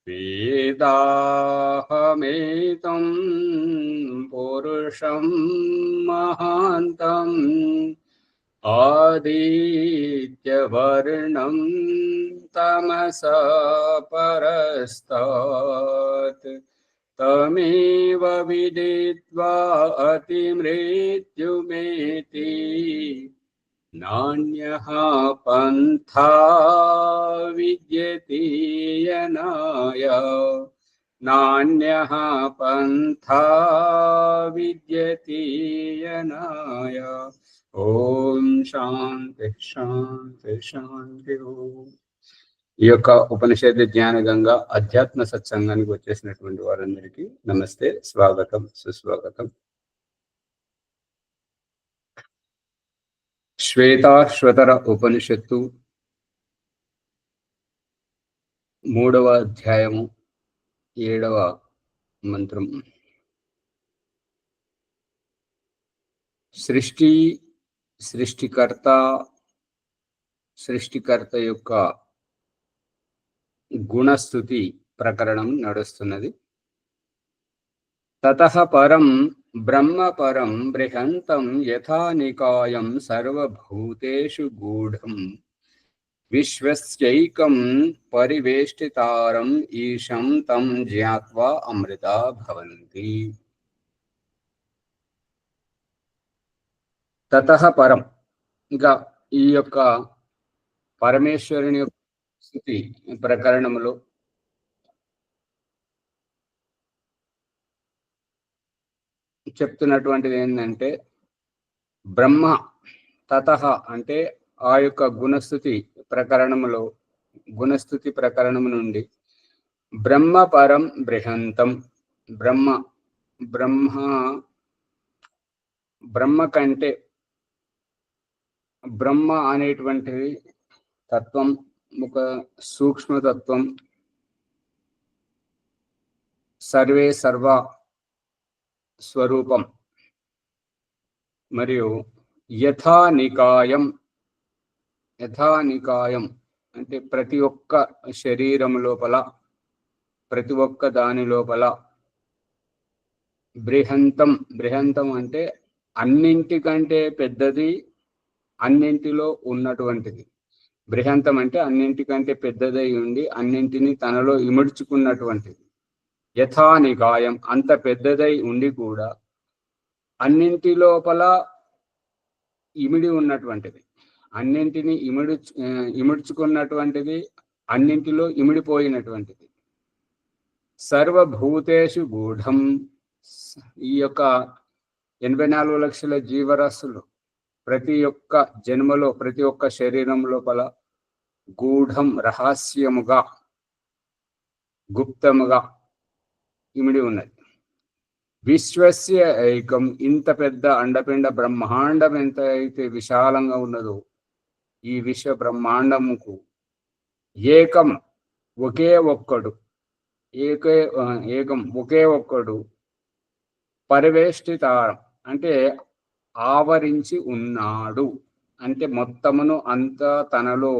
వేదాహమేతం పురుషం మహాంతం ఆదిత్యవర్ణం తమసా పరస్తాత్ తమేవ విదిత్వా అతిమృత్యుమేతి నాన్యః పంథా విద్యతే యనాయ నాన్యః పంథా విద్యతే యనాయ. ఓం శాంతి శాంతి శాంతి. ఓం. ఈ యొక్క ఉపనిషత్ జ్ఞాన గంగా అధ్యాత్మ సత్సంగానికి వచ్చేసినటువంటి వారందరికీ నమస్తే, స్వాగతం, సుస్వాగతం. శ్వేతాశ్వతర ఉపనిషత్తు 3వ అధ్యాయము 7వ మంత్రం. సృష్టికర్త యొక్క గుణస్థుతి ప్రకరణం నడుస్తున్నది. తతః పరం బ్రహ్మ పరం బృహంతం యథా నికాయం సర్వభూతేషు గూఢం విశ్వస్యైకం పరివేష్టితారం ఈశం తం జ్ఞాత్వా అమృతా భవంతి. తతః పరం, ఇంకా ఈ యొక్క పరమేశ్వరుని యొక్క స్థుతి ప్రకరణములో చెప్తున్నటువంటిది ఏంటంటే, బ్రహ్మ తతః అంటే ఆ యొక్క గుణస్థుతి ప్రకరణము నుండి బ్రహ్మ పరం బృహంతం, బ్రహ్మ కంటే, బ్రహ్మ అనేటువంటిది తత్వం, ఒక సూక్ష్మతత్వం, సర్వే సర్వ స్వరూపం. మరియు యథానికాయం అంటే ప్రతి ఒక్క శరీరం లోపల, ప్రతి ఒక్క దాని లోపల, బృహంతం అంటే అన్నింటికంటే పెద్దది, అన్నింటిలో ఉన్నటువంటిది. బృహంతం అంటే అన్నింటికంటే పెద్దదై ఉండి అన్నింటినీ తనలో ఇముడ్చుకున్నటువంటిది. యథానికాయం అంత పెద్దదై ఉండి కూడా అన్నింటి లోపల ఇమిడి ఉన్నటువంటిది, అన్నింటినీ ఇముడ్చుకున్నటువంటిది, అన్నింటిలో ఇమిడిపోయినటువంటిది. సర్వభూతేషు గూఢం, ఈ యొక్క 84 లక్షల జీవరాశులు ప్రతి ఒక్క జన్మలో, ప్రతి ఒక్క శరీరం లోపల గూఢం, రహస్యముగా, గుప్తముగా ఇమిడి ఉన్నది. విశ్వస్య ఏకం, ఇంత పెద్ద అండపిండ బ్రహ్మాండం ఎంత అయితే విశాలంగా ఉన్నదో ఈ విశ్వ బ్రహ్మాండముకు ఏకం ఒకే ఒక్కడు పరివేష్టితారం అంటే ఆవరించి ఉన్నాడు, అంటే మొత్తమును అంతా తనలో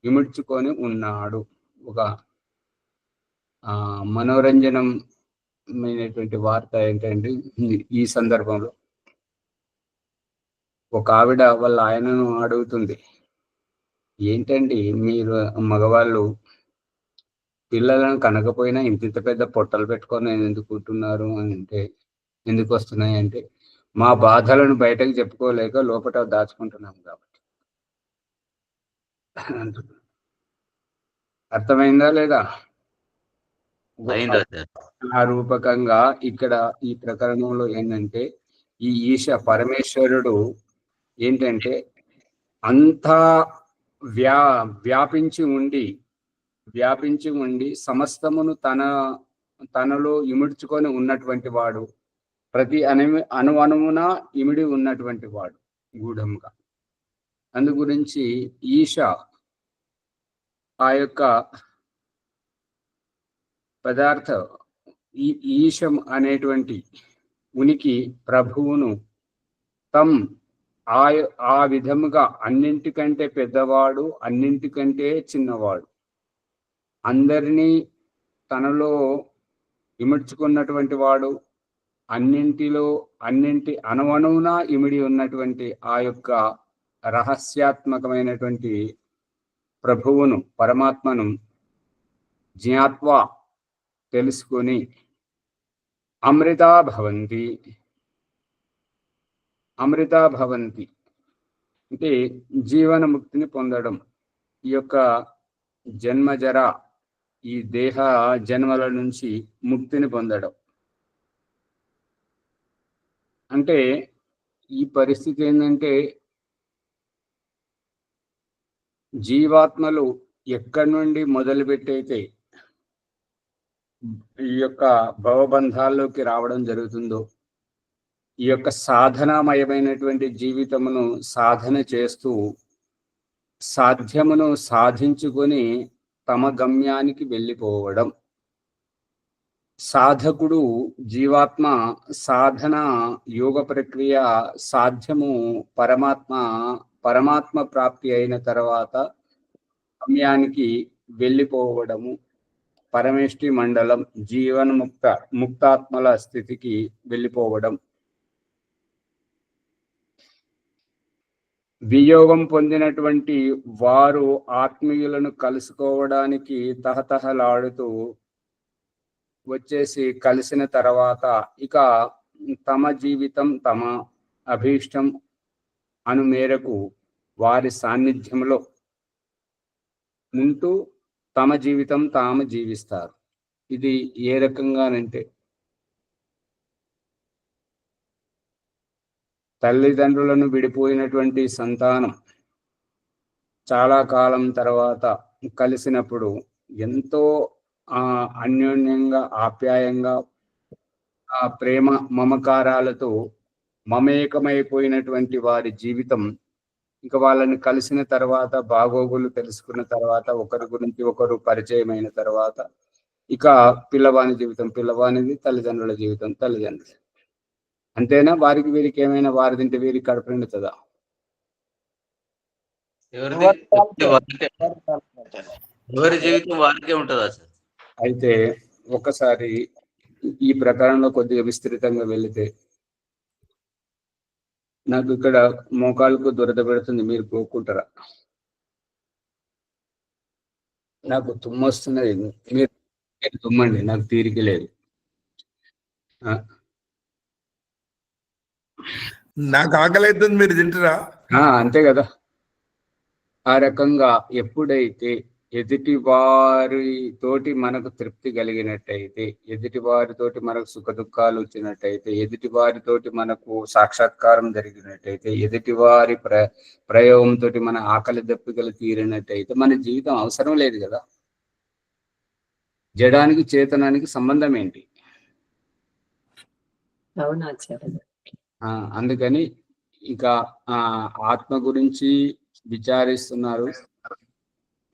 ఇముడ్చుకొని ఉన్నాడు. ఒక మనోరంజనమైనటువంటి వార్త ఏంటంటే, ఈ సందర్భంలో ఒక ఆవిడ వాళ్ళ ఆయనను అడుగుతుంది, ఏంటండి మీరు మగవాళ్ళు పిల్లలను కనకపోయినా ఇంత పెద్ద పొట్టలు పెట్టుకొని ఎందుకు ఉంటున్నారు అని అంటే, ఎందుకు వస్తున్నాయి అంటే, మా బాధలను బయటకు చెప్పుకోలేక లోపల దాచుకుంటున్నాం కాబట్టి. అర్థమైందా లేదా? ఆ రూపకంగా ఇక్కడ ఈ ప్రకరణంలో ఏంటంటే, ఈ ఈశ పరమేశ్వరుడు ఏంటంటే అంతా వ్యాపించి ఉండి సమస్తమును తనలో ఇముడ్చుకొని ఉన్నటువంటి వాడు, ప్రతి అణువణువున ఇమిడి ఉన్నటువంటి వాడు గూఢంగా. అందు గురించి ఈశ ఆ యొక్క పదార్థ ఈశం అనేటువంటి ఉనికి ప్రభువును తం ఆ ఆ విధముగా అన్నింటికంటే పెద్దవాడు, అన్నింటికంటే చిన్నవాడు, అందరినీ తనలో ఇముడ్చుకున్నటువంటి వాడు, అన్నింటి అణువణువున ఇమిడి ఉన్నటువంటి ఆ యొక్క రహస్యాత్మకమైనటువంటి ప్రభువును, పరమాత్మను జ్ఞాత్వా తెలుసుకొని అమృతా భవంతి అంటే జీవన ముక్తిని పొందడం. ఈ యొక్క జన్మజర, ఈ దేహ జన్మల నుంచి ముక్తిని పొందడం అంటే ఈ పరిస్థితి ఏంటంటే జీవాత్మలు ఎక్కడి నుండి మొదలుపెట్టయితే ఈ యొక్క భవబంధాల్లోకి రావడం జరుగుతుందో, ఈ యొక్క సాధనామయమైనటువంటి జీవితమును సాధన చేస్తూ సాధ్యమును సాధించుకొని తమ గమ్యానికి వెళ్ళిపోవడం. సాధకుడు జీవాత్మ సాధన యోగ ప్రక్రియ సాధ్యము పరమాత్మ ప్రాప్తి అయిన తర్వాత గమ్యానికి వెళ్ళిపోవడము, పరమేష్టి మండలం జీవన ముక్తాత్మల స్థితికి వెళ్ళిపోవడం. వియోగం పొందినటువంటి వారు ఆత్మీయులను కలుసుకోవడానికి తహతహలాడుతూ వచ్చేసి కలిసిన తర్వాత ఇక తమ జీవితం తమ అభీష్టం అను మేరకు వారి సాన్నిధ్యంలో ఉంటూ తమ జీవితం తాము జీవిస్తారు. ఇది ఏ రకంగానంటే తల్లిదండ్రులను విడిపోయినటువంటి సంతానం చాలా కాలం తర్వాత కలిసినప్పుడు ఎంతో అన్యోన్యంగా ఆప్యాయంగా ఆ ప్రేమ మమకారాలతో మమేకమైపోయినటువంటి వారి జీవితం ఇక వాళ్ళని కలిసిన తర్వాత బాగోగులు తెలుసుకున్న తర్వాత ఒకరి గురించి ఒకరు పరిచయమైన తర్వాత ఇక పిల్లవాని జీవితం పిల్లవానిది, తల్లిదండ్రుల జీవితం తల్లిదండ్రులు. అంతేనా? వారికి వీరికి ఏమైనా వారిదింటే వీరికి కడుపు నిండుతుందా? ఎవరి జీవితం వారికే ఉంటుందా సార్? అయితే ఒకసారి ఈ ప్రకారంలో కొద్దిగా విస్తృతంగా వెళితే నాకు ఇక్కడ మోకాళ్ళకు దురద పెడుతుంది, మీరు కోరుకుంటారా? నాకు తుమ్మొస్తున్నది, మీరు తుమ్మండి, నాకు తీరిక లేదు. నాకు ఆకలి అవుతుంది, మీరు తింటారా? అంతే కదా. ఆ రకంగా ఎప్పుడైతే ఎదుటి వారితోటి మనకు తృప్తి కలిగినట్టయితే, ఎదుటి వారితోటి మనకు సుఖ దుఃఖాలు వచ్చినట్టయితే, ఎదుటి వారితోటి మనకు సాక్షాత్కారం జరిగినట్టయితే, ఎదుటి వారి ప్రయోగంతో మన ఆకలి దప్పికలు తీరినట్టయితే మన జీవితం అవసరం లేదు కదా. జడానికి చేతనానికి సంబంధం ఏంటి? అందుకని ఇక ఆత్మ గురించి విచారిస్తున్నారు.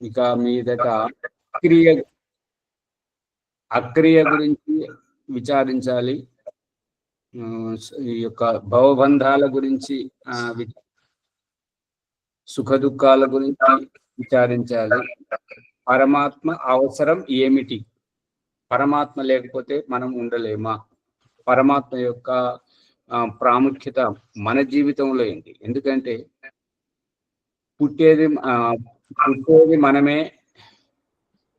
ఇక మీదట అక్రియ గురించి విచారించాలి. ఈ యొక్క భవబంధాల గురించి సుఖ దుఃఖాల గురించి విచారించాలి. పరమాత్మ అవసరం ఏమిటి? పరమాత్మ లేకపోతే మనం ఉండలేమా? పరమాత్మ యొక్క ప్రాముఖ్యత మన జీవితంలో ఏంటి? ఎందుకంటే పుట్టేది మనమే,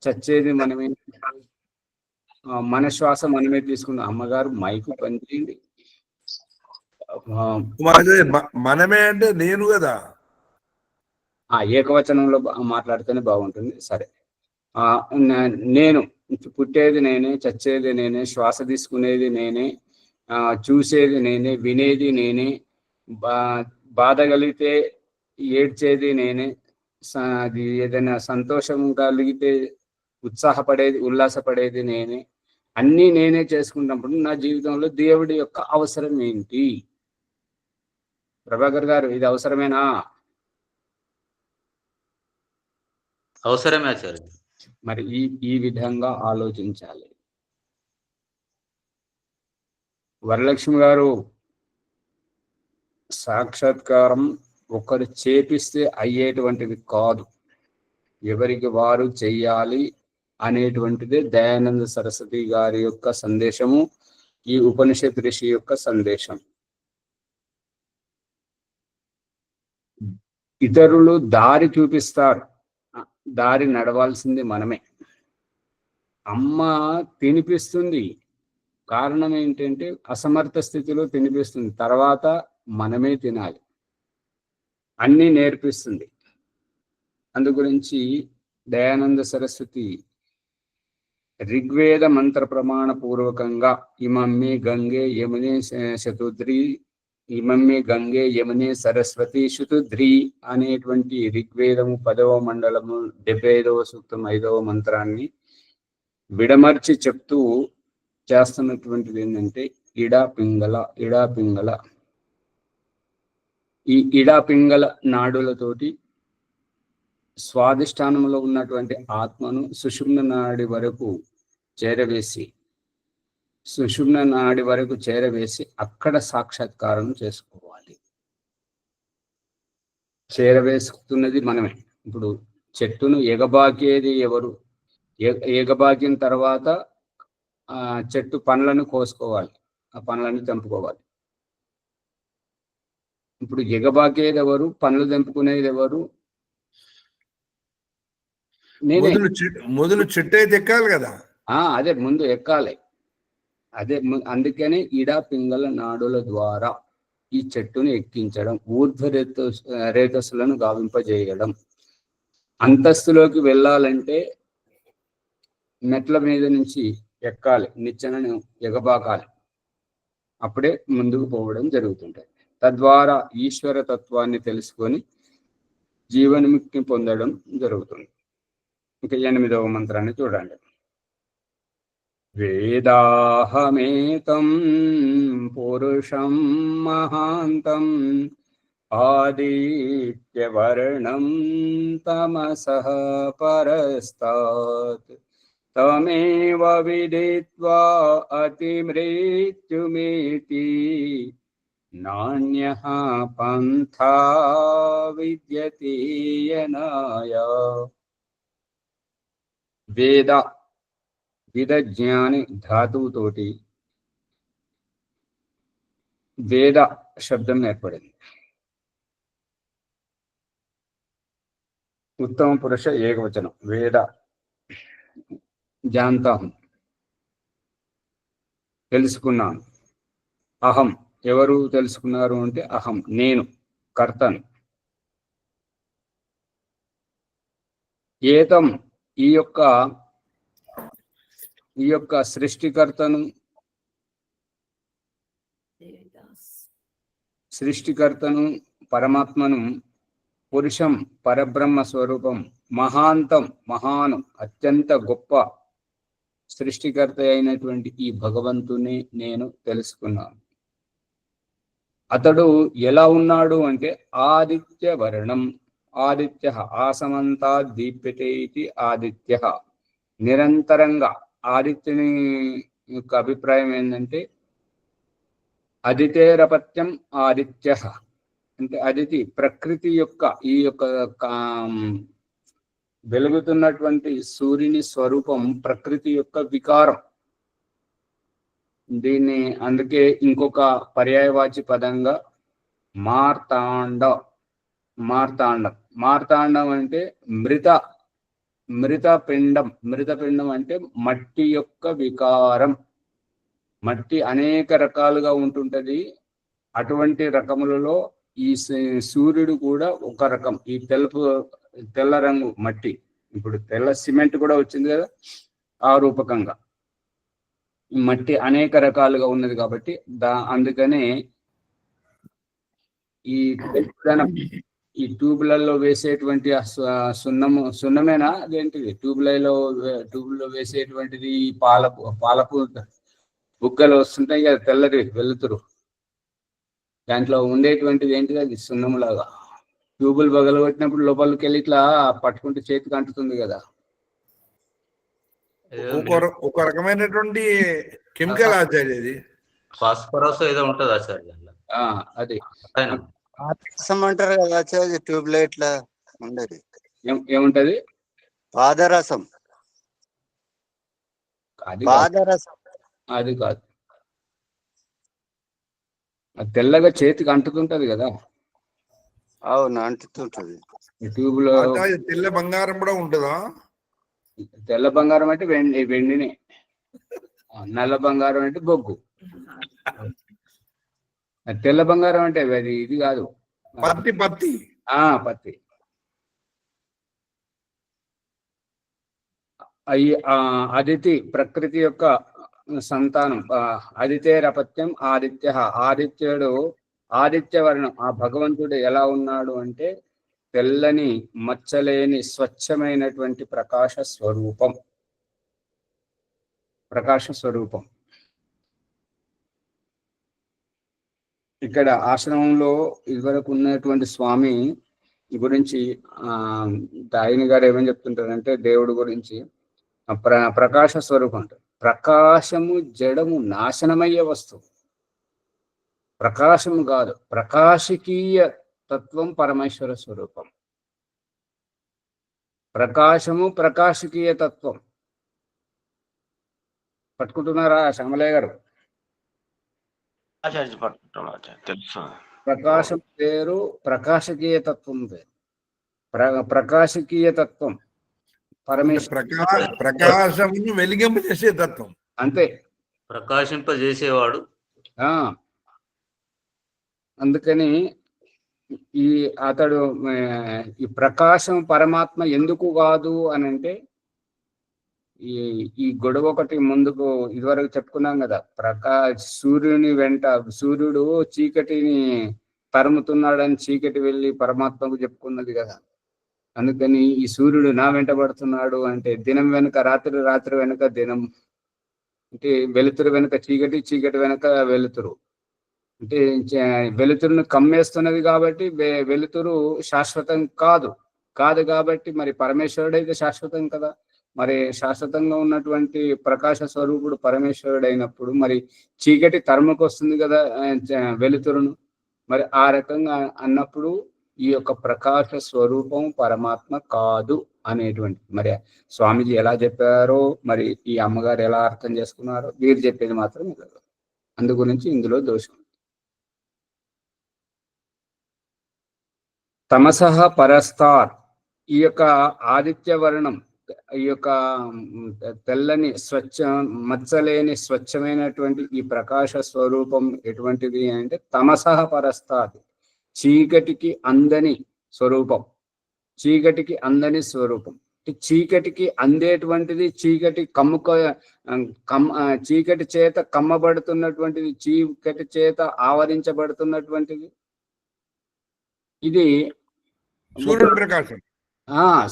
చచ్చేది మనమే, మన శ్వాస మనమే తీసుకున్నాం. అమ్మగారు మైకు పనిచేయండి. మనమే అంటే నేను కదా, ఏకవచనంలో మాట్లాడితేనే బాగుంటుంది. సరే, నేను పుట్టేది నేనే, చచ్చేది నేనే, శ్వాస తీసుకునేది నేనే, చూసేది నేనే, వినేది నేనే, బాధ కలిగితే ఏడ్చేది నేనే, అది ఏదైనా సంతోషం కలిగితే ఉల్లాసపడేది నేనే. అన్నీ నేనే చేసుకున్నప్పుడు నా జీవితంలో దేవుడి యొక్క అవసరం ఏంటి? ప్రభాకర్ గారు, ఇది అవసరమేనా? అవసరమే సార్. మరి ఈ విధంగా ఆలోచించాలి. వరలక్ష్మి గారు, సాక్షాత్కారం ఒకరు చేపిస్తే అయ్యేటువంటిది కాదు, ఎవరికి వారు చెయ్యాలి అనేటువంటిదే దయానంద సరస్వతి గారి యొక్క సందేశము, ఈ ఉపనిషత్ ఋషి యొక్క సందేశం. ఇతరులు దారి చూపిస్తారు, దారి నడవాల్సింది మనమే. అమ్మ తినిపిస్తుంది, కారణం ఏంటంటే అసమర్థ స్థితిలో తినిపిస్తుంది, తర్వాత మనమే తినాలి. అన్నీ నేర్పిస్తుంది. అందు గురించి దయానంద సరస్వతి ఋగ్వేద మంత్ర ప్రమాణ పూర్వకంగా ఇమమ్మే గంగే యమునే శతుద్రి, ఇమమ్మే గంగే యమునే సరస్వతి శతుద్రి అనేటువంటి ఋగ్వేదము 10వ మండలము 75వ సూక్తం 5వ మంత్రాన్ని విడమర్చి చెప్తూ చేస్తున్నటువంటిది ఏంటంటే ఇడాపింగళ ఈ ఇడాపింగళ నాడులతోటి స్వాధిష్టానంలో ఉన్నటువంటి ఆత్మను సుషుమ్న నాడి వరకు చేరవేసి అక్కడ సాక్షాత్కారం చేసుకోవాలి. చేరవేసుకున్నది మనమే. ఇప్పుడు చెట్టును ఎగబాకేది ఎవరు? ఎగబాకిన తర్వాత ఆ చెట్టు పండ్లను కోసుకోవాలి, ఆ పండ్లను తెంపుకోవాలి. ఇప్పుడు ఎగబాకేది ఎవరు? పండ్లు తెంపుకునేది ఎవరు? మొదలు చెట్టు అయితే ఎక్కాలి కదా. అదే ముందు ఎక్కాలి. అదే అందుకని పింగళ నాడుల ద్వారా ఈ చెట్టును ఎక్కించడం, ఊర్ధ్వ రేతస్సులను గావింపజేయడం. అంతస్తులోకి వెళ్ళాలంటే మెట్ల మీద నుంచి ఎక్కాలి, నిచ్చెనను ఎగబాకాలి, అప్పుడే ముందుకు పోవడం జరుగుతుంటుంది. తద్వారా ఈశ్వర తత్వాన్ని తెలుసుకొని జీవన్ముక్తి పొందడం జరుగుతుంది. ఇక 8వ మంత్రాన్ని చూడండి. వేదాహమేతం పురుషం మహాంతం ఆదిత్యవర్ణం తమసః పరస్తాత్ తమేవ విదిత్వా అతిమృత్యుమితి నాన్యః పంథా విద్యతే యనాయ. విదజ్ఞాని ధాతువుతోటి వేద శబ్దం ఏర్పడింది. ఉత్తమ పురుష ఏకవచనం వేద. జాంతాహం తెలుసుకున్నాను. అహం ఎవరు తెలుసుకున్నారు అంటే అహం నేను, కర్తను. ఏతం ఈ యొక్క సృష్టికర్తను పరమాత్మను, పురుషం పరబ్రహ్మ స్వరూపం, మహాంతం మహాను అత్యంత గొప్ప సృష్టికర్త అయినటువంటి ఈ భగవంతుని నేను తెలుసుకున్నాను. అతడు ఎలా ఉన్నాడు అంటే ఆదిత్య వర్ణం, ఆదిత్య ఆసమంతా దీప్యతే ఇది ఆదిత్య. నిరంతరంగా ఆదిత్యుని యొక్క అభిప్రాయం ఏంటంటే అదితేరపత్యం ఆదిత్య అంటే అదితి ప్రకృతి యొక్క ఈ యొక్క వెలుగుతున్నటువంటి సూర్యుని స్వరూపం ప్రకృతి యొక్క వికారం. దీన్ని అందుకే ఇంకొక పర్యాయవాచి పదంగా మార్తాండం అంటే మృతపిండం అంటే మట్టి యొక్క వికారం. మట్టి అనేక రకాలుగా ఉంటుంటది. అటువంటి రకములలో ఈ సూర్యుడు కూడా ఒక రకం. ఈ తెల్ల రంగు మట్టి, ఇప్పుడు తెల్ల సిమెంట్ కూడా వచ్చింది కదా, ఆ రూపకంగా ఈ మట్టి అనేక రకాలుగా ఉన్నది కాబట్టి అందుకనే ఈ ట్యూబ్లలో వేసేటువంటి సున్నమేనా అదేంటిది? ట్యూబ్లో వేసేటువంటిది పాలపు బుగ్గలు వస్తుంటాయి కదా, తెల్లది వెలుతురు, దాంట్లో ఉండేటువంటిది ఏంటిది? అది సున్నములాగా. ట్యూబులు పగలగొట్టినప్పుడు లోపలికి వెళ్ళి ఇట్లా పట్టుకుంటే చేతికి అంటుతుంది కదా. ఒక రకమైనటువంటి కెమికల్ ఆచార్య, ఇది ఫాస్ఫరస్ ఏదో ఉంటుంది ఆచార్య. అది ఆయన పాదరసం అంటారు కదా ఆచార్య, ట్యూబ్ లైట్ల ఉండేది ఏముంటది? పాదరసం. అది కాదు, పాదరసం అది కాదు. అది తెల్లగా చేతికి అంటుతుంటది కదా అవును, అంటుతుంటది. ఈ ట్యూబ్ లో. ఆచార్య తెల్ల బంగారం కూడా ఉంటుందా? తెల్ల బంగారం అంటే వెండినే, నల్ల బంగారం అంటే బొగ్గు. తెల్ల బంగారం అంటే అది ఇది కాదు, పత్తి పత్తి. పత్తి. అయి అదితి ప్రకృతి యొక్క సంతానం. అదితేరపత్యం ఆదిత్య. ఆదిత్యుడు ఆదిత్యవర్ణం. ఆ భగవంతుడు ఎలా ఉన్నాడు అంటే తెల్లని మచ్చలేని స్వచ్ఛమైనటువంటి ప్రకాశ స్వరూపం. ప్రకాశ స్వరూపం. ఇక్కడ ఆశ్రమంలో ఇదివరకు ఉన్నటువంటి స్వామి గురించి ఆయన గారు ఏమని చెప్తుంటారంటే దేవుడి గురించి ప్రకాశ స్వరూపం అంటారు. ప్రకాశము జడము నాశనమయ్యే వస్తువు, ప్రకాశము కాదు. ప్రకాశకీయ తత్వం పరమేశ్వర స్వరూపం. ప్రకాశము ప్రకాశకీయ తత్వం. పట్టుకుంటున్నారా శ్యామలయ్య గారు? తెలుసు. ప్రకాశం పేరు, ప్రకాశకీయ తత్వం పేరు. ప్రకాశకీయ తత్వం పరమేశ్వర. ప్రకాశమును వెలిగింప చేసే తత్వం. అంతే, ప్రకాశింపజేసేవాడు. అందుకని అతడు ఈ ప్రకాశం పరమాత్మ ఎందుకు కాదు అని అంటే, ఈ గొడవ ఒకటి ముందుకు ఇదివరకు చెప్పుకున్నాం కదా. సూర్యుని వెంట సూర్యుడు చీకటిని తరుముతున్నాడని చీకటి వెళ్ళి పరమాత్మకు చెప్పుకున్నది కదా. అందుకని ఈ సూర్యుడు నా వెంట పడుతున్నాడు అంటే, దినం వెనుక రాత్రి, రాత్రి వెనుక దినం అంటే, వెలుతురు వెనుక చీకటి, చీకటి వెనుక వెలుతురు అంటే, వెలుతురును కమ్మేస్తున్నది కాబట్టి వెలుతురు శాశ్వతం కాదు. కాబట్టి మరి పరమేశ్వరుడు అయితే శాశ్వతం కదా. మరి శాశ్వతంగా ఉన్నటువంటి ప్రకాశ స్వరూపుడు పరమేశ్వరుడు అయినప్పుడు మరి చీకటి తరుముకు వస్తుంది కదా వెలుతురును. మరి ఆ రకంగా అన్నప్పుడు ఈ యొక్క ప్రకాశ స్వరూపం పరమాత్మ కాదు అనేటువంటి మరి స్వామీజీ ఎలా చెప్పారో, మరి ఈ అమ్మగారు ఎలా అర్థం చేసుకున్నారో, వీరు చెప్పేది మాత్రం లేదు. అందు గురించి ఇందులో దోషం. తమసః పరస్తార్. ఈ యొక్క ఆదిత్య వర్ణం, ఈ యొక్క తెల్లని మచ్చలేని స్వచ్ఛమైనటువంటి ఈ ప్రకాశ స్వరూపం ఎటువంటిది అంటే తమసః పరస్తాత్. చీకటికి అందని స్వరూపం. చీకటికి అందని స్వరూపం. చీకటికి అందేటువంటిది, చీకటి చేత కమ్మబడుతున్నటువంటిది, చీకటి చేత ఆవరించబడుతున్నటువంటిది ఇది సూర్యప్రకాశం.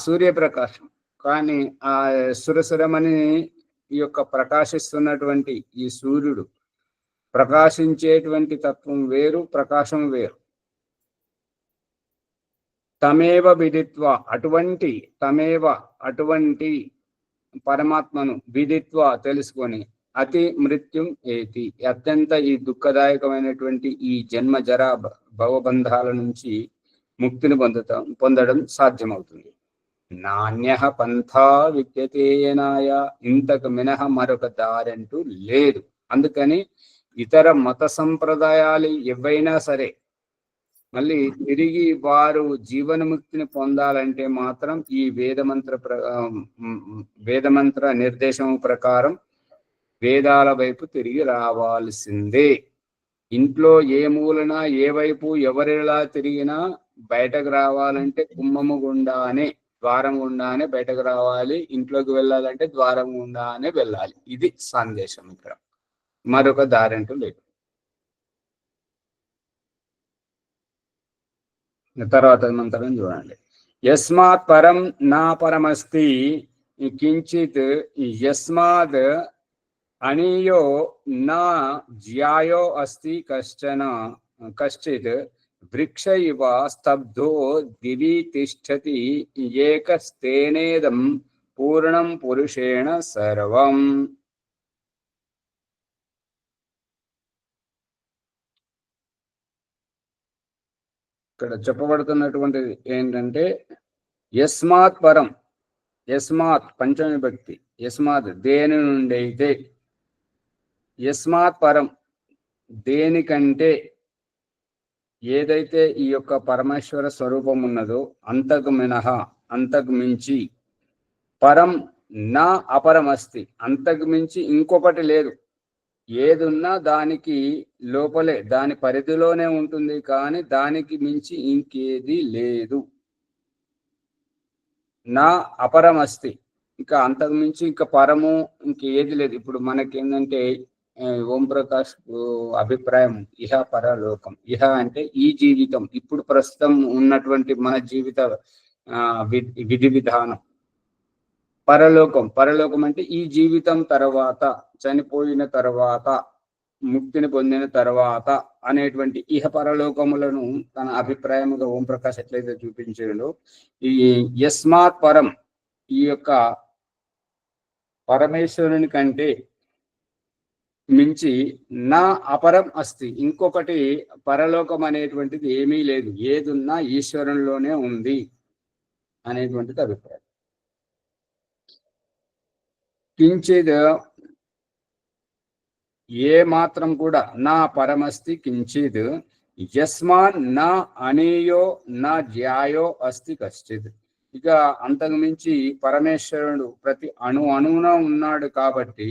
సూర్యప్రకాశం. కానీ ఆ సురసురమని ఈ యొక్క ప్రకాశిస్తున్నటువంటి ఈ సూర్యుడు, ప్రకాశించేటువంటి తత్వం వేరు, ప్రకాశం వేరు. తమేవ విదిత్వ, అటువంటి పరమాత్మను విదిత్వ తెలుసుకొని, అతి మృత్యుం ఏతి, అత్యంత ఈ దుఃఖదాయకమైనటువంటి ఈ జన్మ జరా భవబంధాల నుంచి ముక్తిని పొందడం సాధ్యమవుతుంది. నాణ్యః పంథా విద్యతేయనాయ, ఇంతకు మినహ మరొక దారంటూ లేదు. అందుకని ఇతర మత సంప్రదాయాలు ఏవైనా సరే మళ్ళీ తిరిగి వారు జీవనముక్తిని పొందాలంటే మాత్రం ఈ వేదమంత్ర నిర్దేశం ప్రకారం వేదాల వైపు తిరిగి రావాల్సిందే. ఇంట్లో ఏ మూలన ఏ వైపు ఎవరిలా తిరిగినా బయటకు రావాలంటే కుమ్మము గుండానే, ద్వారం గుండానే బయటకు రావాలి. ఇంట్లోకి వెళ్ళాలంటే ద్వారం గుండానే వెళ్ళాలి. ఇది సందేశం. ఇక్కడ మరొక దారంటూ లేదు. తర్వాత మంత్రం చూడండి. యస్మాత్ పరం నా పరమస్తి కించిత్ యస్మాద్ అనీయో నా జ్యాయో అస్తి కశ్చిత్ వృక్ష ఇవ స్తబ్ధో దివి తిష్టతి ఏకస్తేనేదం పూర్ణం పురుషేణ సర్వం. ఇక్కడ చెప్పబడుతున్నటువంటిది ఏంటంటే యస్మాత్ పరం, యస్మాత్ పంచమ విభక్తి, యస్మాత్ దేని నుండి అయితే, యస్మాత్ పరం దేనికంటే, ఏదైతే ఈ యొక్క పరమేశ్వర స్వరూపం ఉన్నదో అంతకు మినహా అంతకు మించి, పరం నా అపరం అస్తి అంతకు మించి ఇంకొకటి లేదు. ఏదున్నా దానికి లోపలే దాని పరిధిలోనే ఉంటుంది, కానీ దానికి మించి ఇంకేది లేదు. నా అపరం అస్తి, ఇంకా అంతకు మించి ఇంకా పరము ఇంకేది లేదు. ఇప్పుడు మనకేంటంటే ఓం ప్రకాష్ అభిప్రాయం ఇహ పరలోకం. ఇహ అంటే ఈ జీవితం, ఇప్పుడు ప్రస్తుతం ఉన్నటువంటి మన జీవిత విధి విధానం. పరలోకం, పరలోకం అంటే ఈ జీవితం తర్వాత, చనిపోయిన తర్వాత, ముక్తిని పొందిన తర్వాత అనేటువంటి ఇహ పరలోకములను తన అభిప్రాయముగా ఓం ప్రకాష్ ఎట్లయితే చూపించాడో, ఈ యస్మాత్ పరం ఈ యొక్క పరమేశ్వరుని కంటే మించి నా అపరం అస్తి ఇంకొకటి పరలోకం అనేటువంటిది ఏమీ లేదు, ఏదున్నా ఈశ్వరంలోనే ఉంది అనేటువంటిది అభిప్రాయం. కించిద్ ఏ మాత్రం కూడా నా పరమస్తి కించిద్ యస్మాన్ నా అనేయో నా జ్యాయో అస్తి కశ్చిత్. ఇక అంతకు మించి పరమేశ్వరుడు ప్రతి అణువున ఉన్నాడు కాబట్టి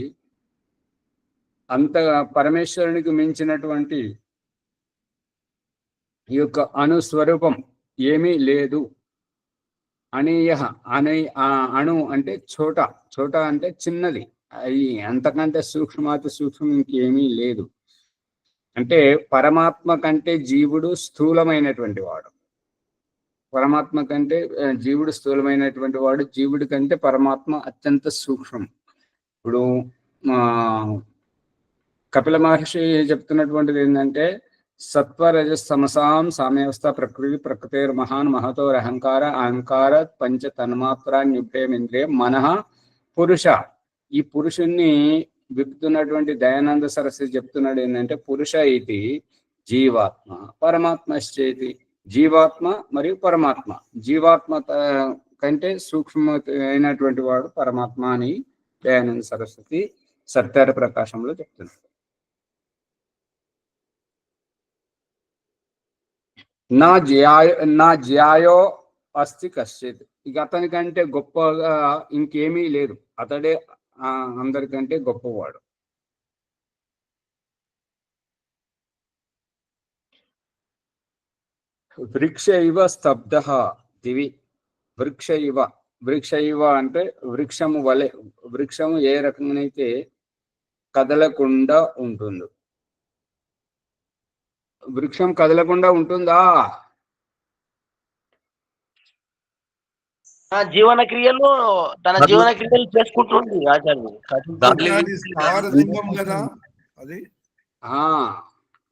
అంత పరమేశ్వరునికి మించినటువంటి ఈ యొక్క అణుస్వరూపం ఏమీ లేదు. అనీయ అణు అంటే చోట, చోట అంటే చిన్నది, అవి అంతకంటే సూక్ష్మాతి సూక్ష్మం ఇంకేమీ లేదు. అంటే పరమాత్మ కంటే జీవుడు స్థూలమైనటువంటి వాడు, పరమాత్మ కంటే జీవుడు స్థూలమైనటువంటి వాడు, జీవుడి కంటే పరమాత్మ అత్యంత సూక్ష్మం. ఇప్పుడు కపిల మహర్షి చెప్తున్నటువంటిది ఏంటంటే సత్వరజస్తమసాం సామ్యవస్థ ప్రకృతి ప్రకృతిర్ మహాన్ మహతోర్ అహంకార అహంకార పంచ తన్మాత్రాన్యుక్తేంద్రియం మనః పురుష. ఈ పురుషుణ్ణి విప్పుతున్నటువంటి దయానంద సరస్వతి చెప్తున్నాడు ఏంటంటే పురుష ఇది జీవాత్మ పరమాత్మశ్చేతి. జీవాత్మ మరియు పరమాత్మ, జీవాత్మ కంటే సూక్ష్మ అయినటువంటి వాడు పరమాత్మ అని దయానంద సరస్వతి సత్యార ప్రకాశంలో చెప్తున్నాడు. నా జ్యాయో అస్తి కశ్చిత్, ఇక అతనికంటే గొప్పగా ఇంకేమీ లేదు, అతడే అందరికంటే గొప్పవాడు. వృక్ష ఇవ స్తబ్ద దివి, వృక్ష ఇవ, వృక్ష ఇవ అంటే వృక్షము వలె, వృక్షము ఏ రకంగానైతే కదలకుండా ఉంటుందో, వృక్షం కదలకుండా ఉంటుందా? జీవన క్రియలు తన జీవన క్రియలు చేసుకుంటుంది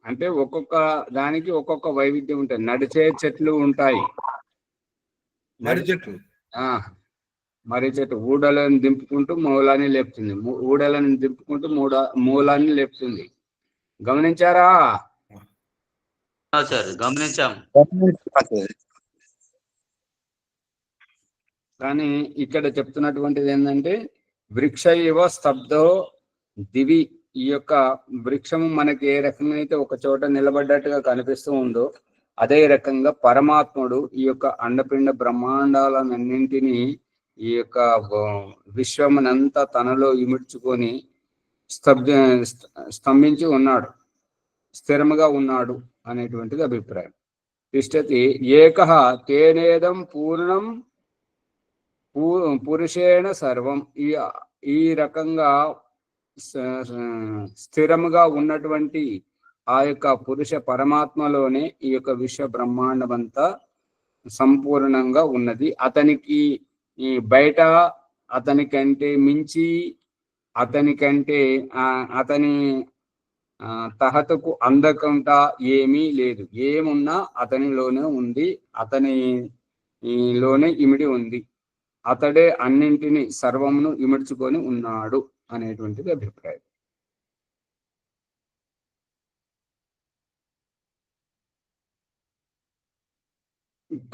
అంటే ఒక్కొక్క దానికి ఒక్కొక్క వైవిధ్యం ఉంటుంది. నడిచే చెట్లు ఉంటాయి, మర్రి చెట్టు ఊడలను దింపుకుంటూ మూలాన్ని లేపుతుంది, ఊడలను దింపుకుంటూ మూలాన్ని లేపుతుంది. గమనించారా? గమనించాం. కానీ ఇక్కడ చెప్తున్నటువంటిది ఏంటంటే వృక్ష ఇవ స్తబ్దో దివి, ఈ యొక్క వృక్షము మనకి ఏ రకంగా అయితే ఒక చోట నిలబడ్డట్టుగా కనిపిస్తూ ఉందో అదే రకంగా పరమాత్ముడు ఈ యొక్క అండపిండ బ్రహ్మాండాలన్నింటినీ ఈ యొక్క విశ్వమునంతా తనలో ఇముడ్చుకొని స్తంభించి ఉన్నాడు, స్థిరముగా ఉన్నాడు అనేటువంటిది అభిప్రాయం. తిష్టతి ఏకః తేనేదం పూర్ణం పురుషేణ సర్వం. ఈ రకంగా స్థిరముగా ఉన్నటువంటి ఆ యొక్క పురుష పరమాత్మలోనే ఈ యొక్క విశ్వ బ్రహ్మాండమంతా సంపూర్ణంగా ఉన్నది. అతనికి ఈ బయట అతనికంటే మించి, అతనికంటే అతని తహతకు అందకుండా ఏమీ లేదు, ఏమున్నా అతనిలోనే ఉంది, అతనిలోనే ఇమిడి ఉంది, అతడే అన్నింటినీ సర్వమును ఇమిడ్చుకొని ఉన్నాడు అనేటువంటిది అభిప్రాయం.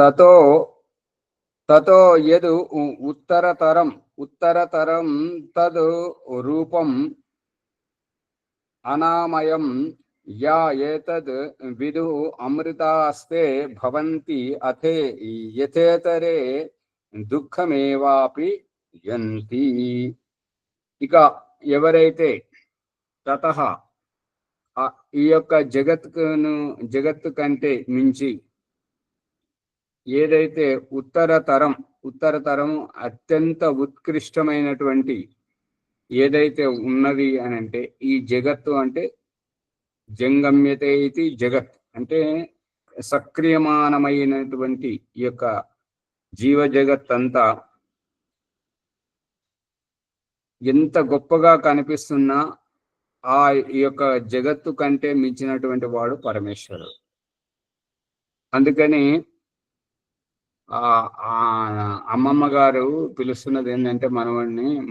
తతో తతో యదు ఉత్తరతరం తద్ రూపం అనామయం యా ఏతద్ విదు అమృతాస్తే భవంతి అథే యథేతరే దుఃఖమేవాపి యంతి. ఇక ఎవరైతే తతః ఈ యొక్క జగత్తు కంటే మించి ఏదైతే ఉత్తరతరం అత్యంత ఉత్కృష్టమైనటువంటి ఏదైతే ఉన్నది అని అంటే ఈ జగత్తు అంటే జంగమ్యతే ఇది జగత్ అంటే సక్రియమానమైనటువంటి ఈ యొక్క జీవ జగత్ అంతా ఎంత గొప్పగా కనిపిస్తున్నా ఆ ఈ యొక్క జగత్తు కంటే మించినటువంటి వాడు పరమేశ్వరుడు. అందుకని అమ్మమ్మ గారు పిలుస్తున్నది ఏంటంటే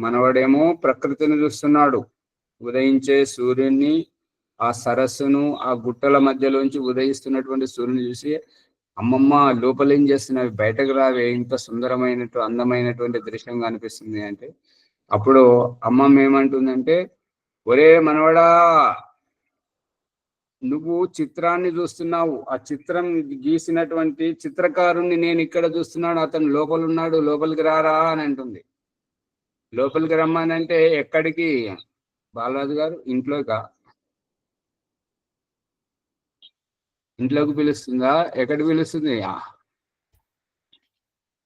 మనవాడేమో ప్రకృతిని చూస్తున్నాడు, ఉదయించే సూర్యుడిని, ఆ సరస్సును, ఆ గుట్టల మధ్యలోంచి ఉదయిస్తున్నటువంటి సూర్యుని చూసి అమ్మమ్మ లోపలేం చేస్తున్నవి, బయటకు రావే, ఇంత సుందరమైనటువంటి అందమైనటువంటి దృశ్యంగా అనిపిస్తుంది అంటే అప్పుడు అమ్మమ్మ ఏమంటుందంటే, ఒరే మనవడా, నువ్వు చిత్రాన్ని చూస్తున్నావు, ఆ చిత్రం గీసినటువంటి చిత్రకారుణ్ణి నేను ఇక్కడ చూస్తున్నాను, అతను లోపల ఉన్నాడు, లోపలికి రారా అని అంటుంది. లోపలికి రమ్మనంటే ఎక్కడికి బాలరాజు గారు? ఇంట్లోకి పిలుస్తుందా? ఎక్కడికి పిలుస్తుంది?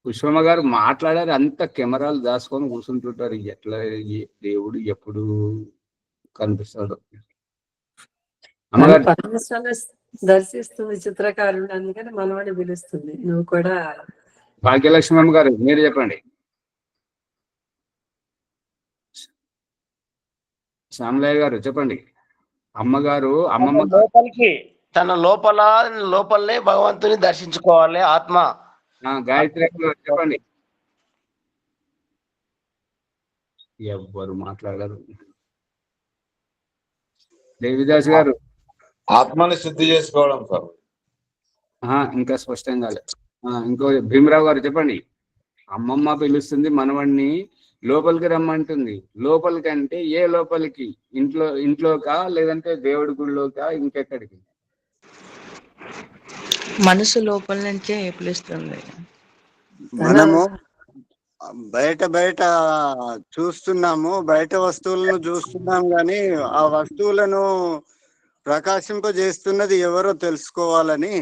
పుష్పమ్మ గారు మాట్లాడారు, అంత కెమెరాలు దాచుకొని కూర్చుంటుంటారు. ఎట్లా దేవుడు ఎప్పుడు కనిపిస్తాడు? అమ్మగారు దర్శిస్తుంది చిత్రకారుడు, అందుకని మనవాడిని పిలుస్తుంది. నువ్వు కూడా భాగ్యలక్ష్మి అమ్మ గారు మీరు చెప్పండి. శ్యామలయ్య గారు చెప్పండి. అమ్మగారు అమ్మమ్మ తన లోపలనే భగవంతుని దర్శించుకోవాలి ఆత్మ. గాయత్రి చెప్పండి. ఎవ్వరు మాట్లాడారు? దేవిదాస్ గారు ఆత్మని శుద్ధి చేసుకోవడం సార్. ఇంకా స్పష్టంగా ఇంకో భీమరావు గారు చెప్పండి. అమ్మమ్మ పిలుస్తుంది మనవడిని, లోపలికి రమ్మంటుంది. లోపలికి అంటే ఏ లోపలికి? ఇంట్లోకా లేదంటే దేవుడి గుడిలోకా ఇంకెక్కడికి? మనసు లోపల నుంచే పిలుస్తుంది. మనము బయట చూస్తున్నాము, బయట వస్తువులను చూస్తున్నాం, కానీ ఆ వస్తువులను ప్రకాశింపజేస్తున్నది ఎవరో తెలుసుకోవాలని,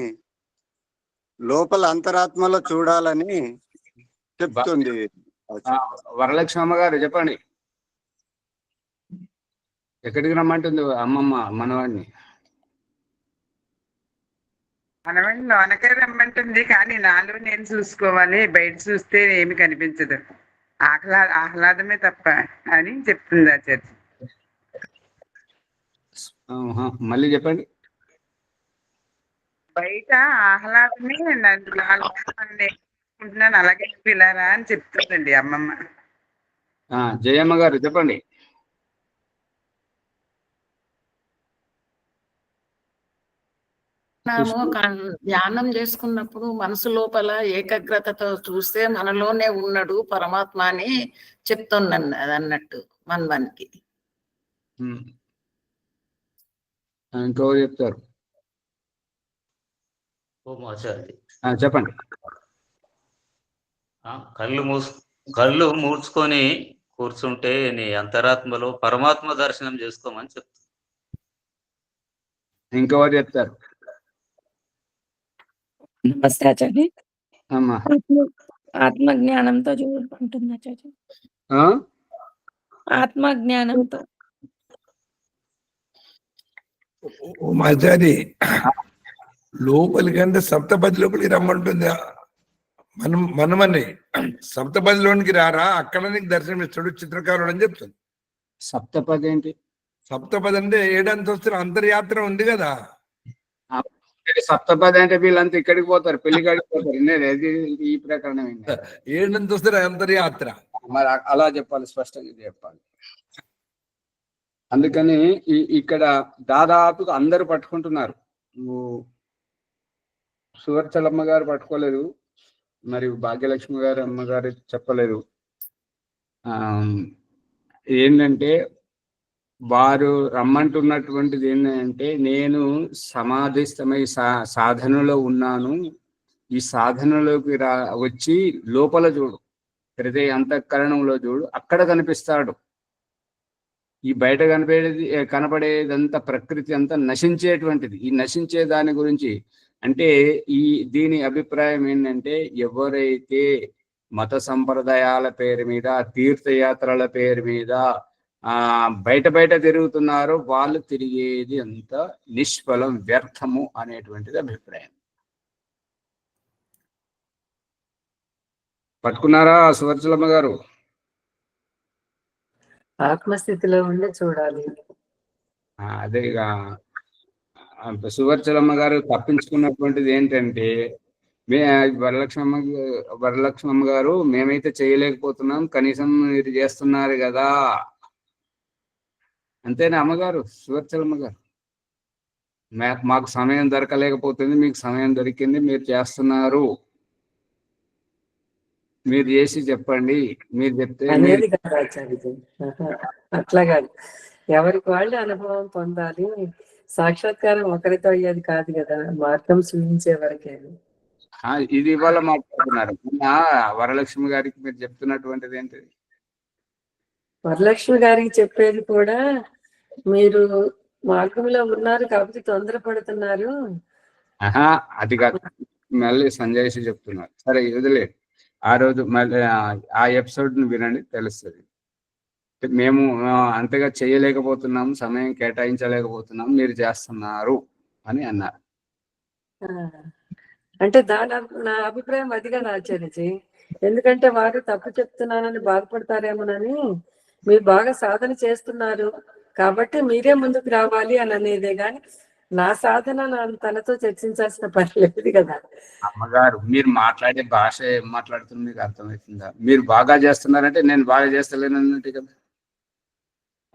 లోపల అంతరాత్మలో చూడాలని చెప్తుంది. వరలక్ష్మి గారు చెప్పండి. ఎక్కడికి రమ్మంటుంది అమ్మమ్మ మనవాడిని? మనవాడిని లోనకే రమ్మంటుంది, కానీ నాలో నేను చూసుకోవాలి, బయట చూస్తే ఏమి కనిపించదు, ఆహ్లాదమే తప్ప అని చెప్తుంది ఆచార్య. మళ్ళీ చెప్పండి. బయట ఆహ్లాదమే నేర్చుకుంటున్నాను, అలాగే పిల్లరా అని చెప్తుందండి అమ్మమ్మ. జయమ్మ గారు చెప్పండి. ధ్యానం చేసుకున్నప్పుడు మనసు లోపల ఏకాగ్రతతో చూస్తే మనలోనే ఉన్నాడు పరమాత్మ అని చెప్తున్నాను అన్నట్టు మనవానికి. ఇంకెవరు చెప్తారు? చెప్పండి. కళ్ళు మూసుకొని కూర్చుంటే నీ అంతరాత్మలో పరమాత్మ దర్శనం చేసుకోమని చెప్తా. ఇంకెవరు చెప్తారు? నమస్తే ఆచార్య. అమ్మా ఆత్మజ్ఞానంతో చూడుకుంటుంది ఆచార్య. ఆత్మజ్ఞానంతో. ఆచార్య లోపలికంటే సప్తపది లోపలికి రమ్మంటుంది. మనమని సప్తపదిలోనికి రారా, అక్కడ నీకు దర్శనం ఇస్తాడు చిత్రకారుడు అని చెప్తుంది. సప్తపది ఏంటి? సప్తపది అంటే ఏడంతస్తుల అంతర్యాత్ర ఉంది కదా. సప్తపది అంటే వీళ్ళంతా ఇక్కడికి పోతారు, పెళ్లి కాడికి పోతారు. ఈ ప్రకరణం ఏడంతస్తుల అంతర్యాత్ర. మరి అలా చెప్పాలి, స్పష్టంగా చెప్పాలి. అందుకని ఇక్కడ దాదాపుగా అందరూ పట్టుకుంటున్నారు. సువర్చలమ్మ గారు పట్టుకోలేదు, మరి భాగ్యలక్ష్మి గారు అమ్మగారు చెప్పలేదు. ఏంటంటే వారు రమ్మంటున్నటువంటిది ఏంటంటే, నేను సమాధిస్థమై సాధనలో ఉన్నాను, ఈ సాధనలోకి వచ్చి లోపల చూడు, హృదయ అంతఃకరణంలో చూడు, అక్కడ కనిపిస్తాడు. ఈ బయట కనపడేదంతా ప్రకృతి అంతా నశించేటువంటిది. ఈ నశించే దాని గురించి అంటే దీని అభిప్రాయం ఏంటంటే, ఎవరైతే మత సంప్రదాయాల పేరు మీద, తీర్థయాత్రల పేరు మీద బయట తిరుగుతున్నారో వాళ్ళు తిరిగేది అంత నిష్ఫలం, వ్యర్థము అనేటువంటిది అభిప్రాయం. పట్టుకున్నారా సువర్చలమ్మ గారు? ఆత్మస్థితిలో ఉండి చూడాలి. అదే ఇక సువర్చలమ్మ గారు తప్పించుకున్నటువంటిది ఏంటంటే, వరలక్ష్మమ్మ గారు మేమైతే చేయలేకపోతున్నాం, కనీసం మీరు చేస్తున్నారు కదా, అంతేనా అమ్మగారు? సువర్చలమ్మ గారు, మాకు సమయం దొరకలేకపోతుంది, మీకు సమయం దొరికింది, మీరు చేస్తున్నారు, మీరు చేసి చెప్పండి, మీరు చెప్తే అనేది కాదు ఆచార్యజీ. అట్లా కాదు, ఎవరికి వాళ్ళు అనుభవం పొందాలి. సాక్షాత్కారం ఒకరితో అయ్యేది కాదు కదా, మార్గం చూపించే వరకే. ఇది ఇవాళ మాట్లాడుతున్నారు. వరలక్ష్మి గారికి మీరు చెప్తున్నటువంటిది ఏంటిది? వరలక్ష్మి గారికి చెప్పేది కూడా, మీరు మార్గంలో ఉన్నారు కాబట్టి తొందరపడుతున్నారు. అది కాదు, మళ్ళీ సంజయ్ చెప్తున్నారు. సరే వదిలే, ఆ రోజు మళ్ళీ ఆ ఎపిసోడ్ ని వినండి, తెలుస్తుంది. మేము అంతగా చేయలేకపోతున్నాం, సమయం కేటాయించలేకపోతున్నాం, మీరు చేస్తున్నారు అని అన్నారు. అంటే నా అభిప్రాయం అది కదా ఆచార్యజీ. ఎందుకంటే వారు తప్పు చెప్తున్నానని బాధపడతారేమోనని, మీరు బాగా సాధన చేస్తున్నారు కాబట్టి మీరే ముందుకు రావాలి అని అనేదే గాని, నా సాధన తనతో చర్చించాల్సిన పని లేదు కదా. అమ్మగారు, మీరు మాట్లాడే భాష ఏం మాట్లాడుతుంది మీకు అర్థమవుతుందా? మీరు బాగా చేస్తున్నారంటే నేను బాగా చేస్తలేను అన్నట్టు కదా.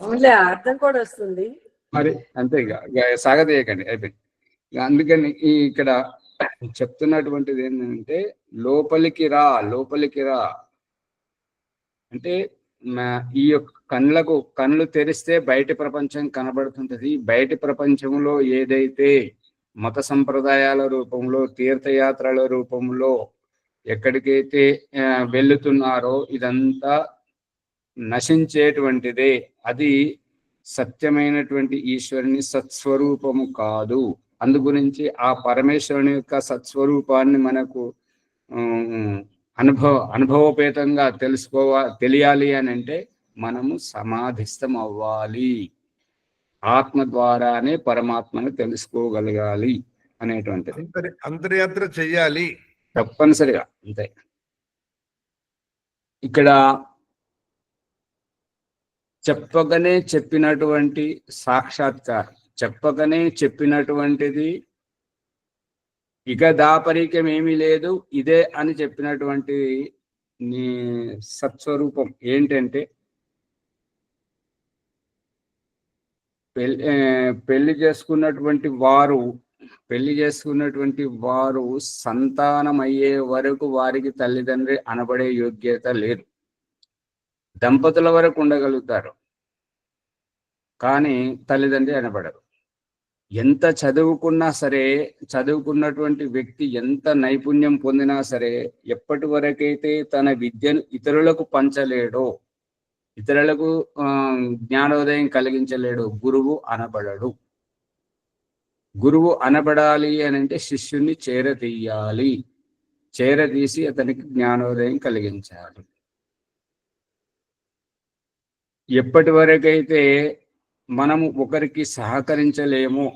అవునులే, అర్థం కూడా వస్తుంది మరి. అంతే, ఇక సాగదీయకండి, అయిపోయింది. అందుకని ఇక్కడ చెప్తున్నటువంటిది ఏంటంటే, లోపలికి రా అంటే, ఈ యొక్క కళ్ళు తెరిస్తే బయటి ప్రపంచం కనబడుతుంటది. బయటి ప్రపంచంలో ఏదైతే మత సంప్రదాయాల రూపంలో, తీర్థయాత్రల రూపంలో ఎక్కడికైతే వెళుతున్నారో ఇదంతా నశించేటువంటిదే. అది సత్యమైనటువంటి ఈశ్వరుని సత్స్వరూపము కాదు. అందు గురించి ఆ పరమేశ్వరుని యొక్క సత్స్వరూపాన్ని మనకు అనుభవపేతంగా తెలియాలి అని అంటే మనము సమాధిస్థం అవ్వాలి. ఆత్మ ద్వారానే పరమాత్మను తెలుసుకోగలగాలి అనేటువంటిది. అంతర్యాత్ర చెయ్యాలి తప్పనిసరిగా. అంతే. ఇక్కడ చెప్పగానే చెప్పినటువంటి సాక్షాత్కారం, చెప్పగానే చెప్పినటువంటిది, ఇక దాపరికం ఏమీ లేదు, ఇదే అని చెప్పినటువంటి నీ సత్స్వరూపం ఏంటంటే, పెళ్లి చేసుకున్నటువంటి వారు సంతానం అయ్యే వరకు వారికి తల్లిదండ్రి అనబడే యోగ్యత లేదు. దంపతుల వరకు ఉండగలుగుతారు కానీ తల్లిదండ్రి అనబడరు. ఎంత చదువుకున్నా సరే, చదువుకున్నటువంటి వ్యక్తి ఎంత నైపుణ్యం పొందినా సరే, ఎప్పటి వరకైతే తన విద్యను ఇతరులకు పంచలేడో, ఇతరులకు జ్ఞానోదయం కలిగించలేడు, గురువు అనబడడు. గురువు అనబడాలి అని అంటే శిష్యుణ్ణి చేరదీసి అతనికి జ్ఞానోదయం కలిగించాలి. ఎప్పటి వరకైతే మనము ఒకరికి సహకరించలేమో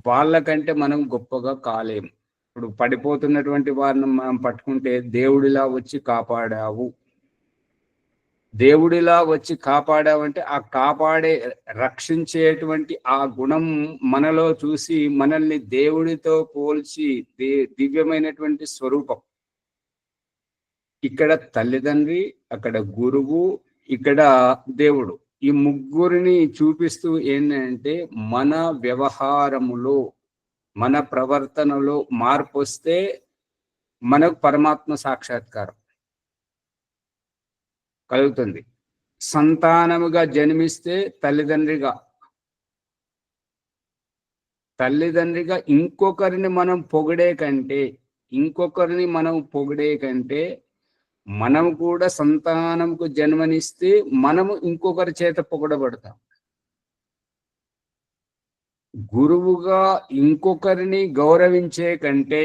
వాళ్ళకంటే మనం గొప్పగా కాలేము. ఇప్పుడు పడిపోతున్నటువంటి వారిని మనం పట్టుకుంటే దేవుడిలా వచ్చి కాపాడావు, దేవుడిలా వచ్చి కాపాడావంటే ఆ రక్షించేటువంటి ఆ గుణం మనలో చూసి మనల్ని దేవుడితో పోల్చి దివ్యమైనటువంటి స్వరూపం. ఇక్కడ తల్లిదండ్రి, అక్కడ గురువు, ఇక్కడ దేవుడు, ఈ ముగ్గురిని చూపిస్తూ ఏంటంటే మన వ్యవహారములో, మన ప్రవర్తనలో మార్పు వస్తే మనకు పరమాత్మ సాక్షాత్కారం కలుగుతుంది. సంతానముగా జన్మిస్తే తల్లిదండ్రిగా ఇంకొకరిని మనం పొగిడే కంటే మనం కూడా సంతానంకు జన్మనిస్తే మనము ఇంకొకరి చేత పొగడబడతాం. గురువుగా ఇంకొకరిని గౌరవించే కంటే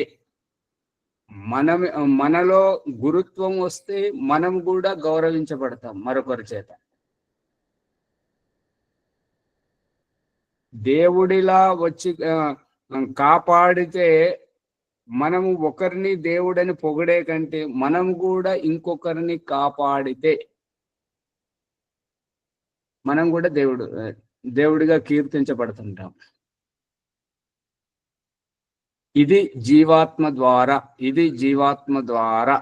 మనలో గురుత్వం వస్తే మనం కూడా గౌరవించబడతాం మరొకరి చేత. దేవుడిలా వచ్చి కాపాడితే మనము ఒకరిని దేవుడని పొగిడే కంటే మనం కూడా ఇంకొకరిని కాపాడితే మనం కూడా దేవుడిగా కీర్తించబడుతుంటాం. ఇది జీవాత్మ ద్వారా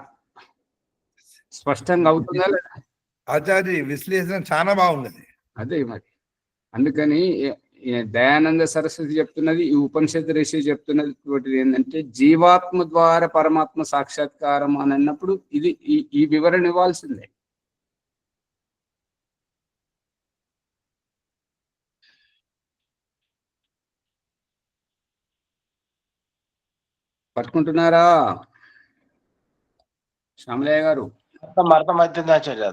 స్పష్టంగా అవుతుందా లేదా? ఆచార్య విశ్లేషణ చాలా బాగున్నది. అదే మరి అందుకని దయానంద సరస్వతి చెప్తున్నది, ఈ ఉపనిషత్తు ఋషి చెప్తున్నది ఏంటంటే జీవాత్మ ద్వారా పరమాత్మ సాక్షాత్కారం అని అన్నప్పుడు ఇది ఈ వివరణ ఇవ్వాల్సిందే. పట్టుకుంటున్నారా శ్యామలయ్య గారు? అర్థమవుతుంది ఆచార్య.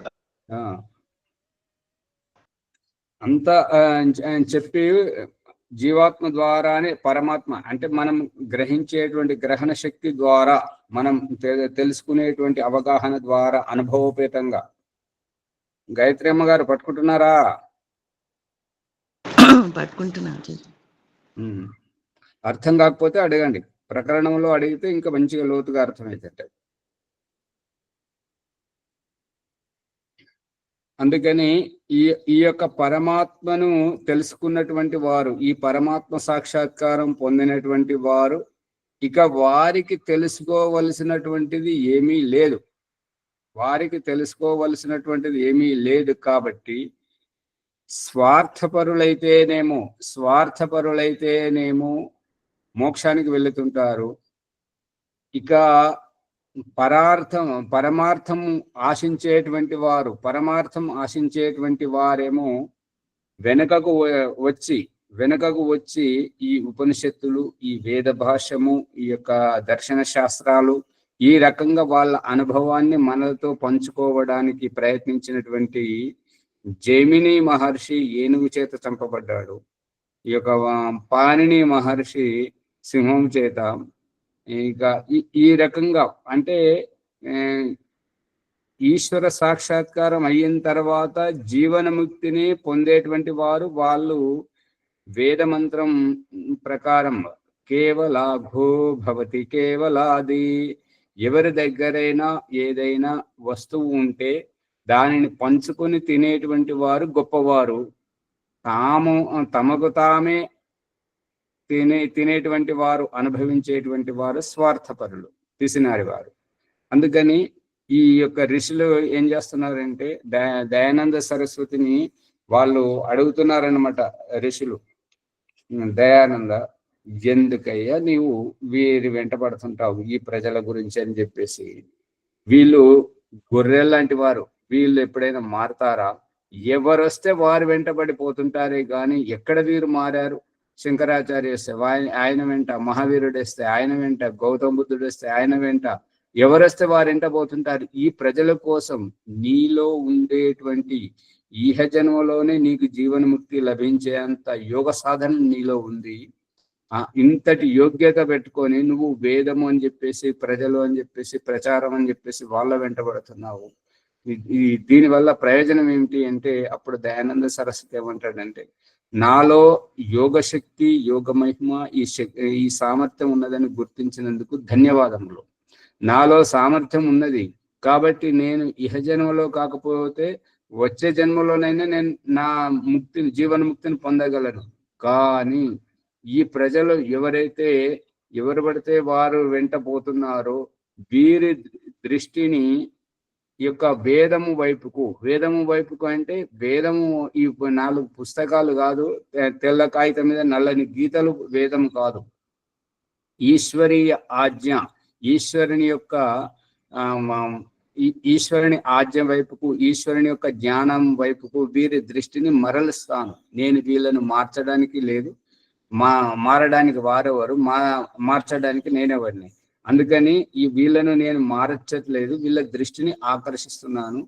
అంతా చెప్పి జీవాత్మ ద్వారానే పరమాత్మ అంటే మనం గ్రహించేటువంటి గ్రహణ శక్తి ద్వారా, మనం తెలుసుకునేటువంటి అవగాహన ద్వారా అనుభవపేతంగా. గాయత్రి అమ్మ గారు పట్టుకుంటున్నారా? పట్టుకుంటున్నా. అర్థం కాకపోతే అడగండి, ప్రకరణంలో అడిగితే ఇంకా మంచిగా లోతుగా అర్థమైతే. అందుకని ఈ యొక్క పరమాత్మను తెలుసుకున్నటువంటి వారు, ఈ పరమాత్మ సాక్షాత్కారం పొందినటువంటి వారు, ఇక వారికి తెలుసుకోవలసినటువంటిది ఏమీ లేదు. కాబట్టి స్వార్థపరులైతేనేమో మోక్షానికి వెళుతుంటారు. ఇక పరమార్థం ఆశించేటువంటి వారేమో వెనుకకు వచ్చి ఈ ఉపనిషత్తులు, ఈ వేద భాష్యము, ఈ యొక్క దర్శన శాస్త్రాలు, ఈ రకంగా వాళ్ళ అనుభవాన్ని మనతో పంచుకోవడానికి ప్రయత్నించినటువంటి జైమిని మహర్షి ఏనుగు చేత చంపబడ్డాడు. ఈ యొక్క పాణిని మహర్షి సింహం చేత. ఇక ఈ రకంగా అంటే ఈశ్వర సాక్షాత్కారం అయిన తర్వాత జీవనముక్తిని పొందేటువంటి వారు, వాళ్ళు వేదమంత్రం ప్రకారం కేవలాఘో భవతి కేవలాది, ఎవరి దగ్గరైనా ఏదైనా వస్తువు ఉంటే దానిని పంచుకొని తినేటువంటి వారు గొప్పవారు. తమకు తామే తినేటువంటి వారు, అనుభవించేటువంటి వారు స్వార్థపరులు, పిసినారి వారు. అందుకని ఈ యొక్క ఋషులు ఏం చేస్తున్నారంటే దయానంద సరస్వతిని వాళ్ళు అడుగుతున్నారనమాట. ఋషులు, దయానంద, ఎందుకయ్యా నీవు వీరి వెంట పడుతుంటావు ఈ ప్రజల గురించి అని చెప్పేసి. వీళ్ళు గొర్రెల్లాంటి వారు, వీళ్ళు ఎప్పుడైనా మారతారా? ఎవరొస్తే వారు వెంటబడిపోతుంటారే కానీ ఎక్కడ వీరు మారారు? శంకరాచార్య వస్తే ఆయన వెంట, మహావీరుడు వస్తే ఆయన వెంట, గౌతమ బుద్ధుడు వస్తే ఆయన వెంట, ఎవరొస్తే వారు వెంట పోతుంటారు. ఈ ప్రజల కోసం నీలో ఉండేటువంటి ఈహ జన్మలోనే నీకు జీవన్ముక్తి లభించేంత యోగ సాధన నీలో ఉంది. ఇంతటి యోగ్యత పెట్టుకొని నువ్వు వేదము అని చెప్పేసి, ప్రజలు అని చెప్పేసి, ప్రచారం అని చెప్పేసి వాళ్ళ వెంటబడుతున్నావు. దీనివల్ల ప్రయోజనం ఏమిటి అంటే, అప్పుడు దయానంద సరస్వతి ఏమంటాడంటే, నాలో యోగ శక్తి, యోగ మహిమ, ఈ సామర్థ్యం ఉన్నదని గుర్తించినందుకు ధన్యవాదములు. నాలో సామర్థ్యం ఉన్నది కాబట్టి నేను ఇహ జన్మలో కాకపోతే వచ్చే జన్మలోనైనా నేను నా జీవన్ముక్తిని పొందగలను. కానీ ఈ ప్రజలు ఎవరు పడితే వారు వెంట పోతున్నారో వీరి దృష్టిని ఈ యొక్క వేదము వైపుకు అంటే వేదము ఈ 4 పుస్తకాలు కాదు, తెల్ల కాగితం మీద నల్లని గీతలు వేదము కాదు. ఈశ్వరీయ ఆజ్ఞ, ఈశ్వరుని యొక్క ఈశ్వరుని ఆజ్ఞ వైపుకు, ఈశ్వరుని యొక్క జ్ఞానం వైపుకు వీరి దృష్టిని మరలుస్తాను. నేను వీళ్ళను మార్చడానికి లేదు, మారడానికి వారెవరు, మార్చడానికి నేనెవరిని. అందుకని వీళ్ళను నేను మార్చట్లేదు, వీళ్ళ దృష్టిని ఆకర్షిస్తున్నాను.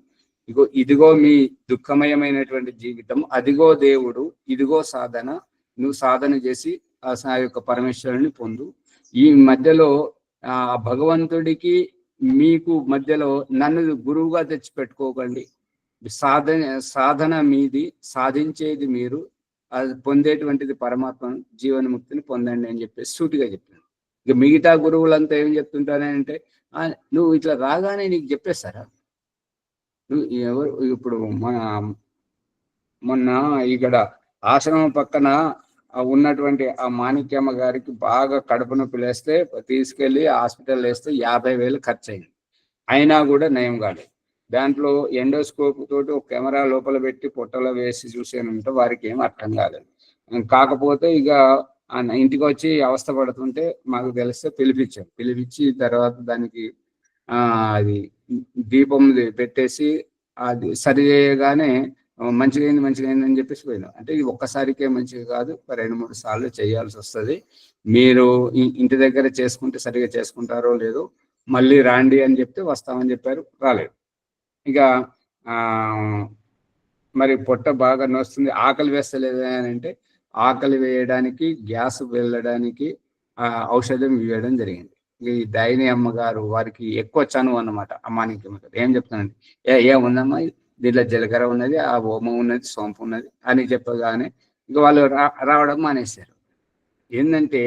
ఇదిగో మీ దుఃఖమయమైనటువంటి జీవితం, అదిగో దేవుడు, ఇదిగో సాధన, నువ్వు సాధన చేసి ఆ యొక్క పరమేశ్వరుని పొందు. ఈ మధ్యలో ఆ భగవంతుడికి మీకు మధ్యలో నన్ను గురువుగా తెచ్చి పెట్టుకోకండి. సాధన మీది, సాధించేది మీరు, అది పొందేటువంటిది పరమాత్మను, జీవన్ముక్తిని పొందండి అని చెప్పేసి సూటిగా చెప్పాను. ఇక మిగతా గురువులంతా ఏం చెప్తుంటారంటే, నువ్వు ఇట్లా రాగానే నీకు చెప్పేస్తారా? నువ్వు ఎవరు ఇప్పుడు మొన్న ఇక్కడ ఆశ్రమం పక్కన ఉన్నటువంటి ఆ మాణిక్యమ్మ గారికి బాగా కడుపు నొప్పి లేస్తే తీసుకెళ్లి హాస్పిటల్ వేస్తే 50,000 ఖర్చు అయింది. అయినా కూడా నయం కాలేదు. దాంట్లో ఎండోస్కోప్ తోటి ఒక కెమెరా లోపల పెట్టి పొట్టలో వేసి చూసేనంటే వారికి ఏం అర్థం కాలేదు. కాకపోతే ఇక ఇంటికి వచ్చి అవస్థ పడుతుంటే మాకు తెలిస్తే పిలిపించి తర్వాత దానికి అది దీపం పెట్టేసి అది సరి చేయగానే మంచిగా అయింది అని చెప్పేసి పోయినాం. అంటే ఇది ఒక్కసారికే మంచిగా కాదు, 2-3 సార్లు చేయాల్సి వస్తుంది. మీరు ఇంటి దగ్గర చేసుకుంటే సరిగా చేసుకుంటారో లేదో, మళ్ళీ రాండి అని చెప్తే వస్తామని చెప్పారు, రాలేదు. ఇక మరి పొట్ట బాగా నొస్తుంది, ఆకలి వేస్తలేదు అని అంటే, ఆకలి వేయడానికి, గ్యాస్ వెళ్ళడానికి ఔషధం ఇవ్వడం జరిగింది. ఈ దాయిని అమ్మగారు వారికి ఎక్కువ చనువు అన్నమాట. అమ్మానికి ఏం చెప్తానండి, ఏముందమ్మా దీంట్లో జీలకర్ర ఉన్నది, ఆ ఓమ ఉన్నది, సోంపు ఉన్నది అని చెప్పగానే ఇక వాళ్ళు రావడం మానేశారు. ఏంటంటే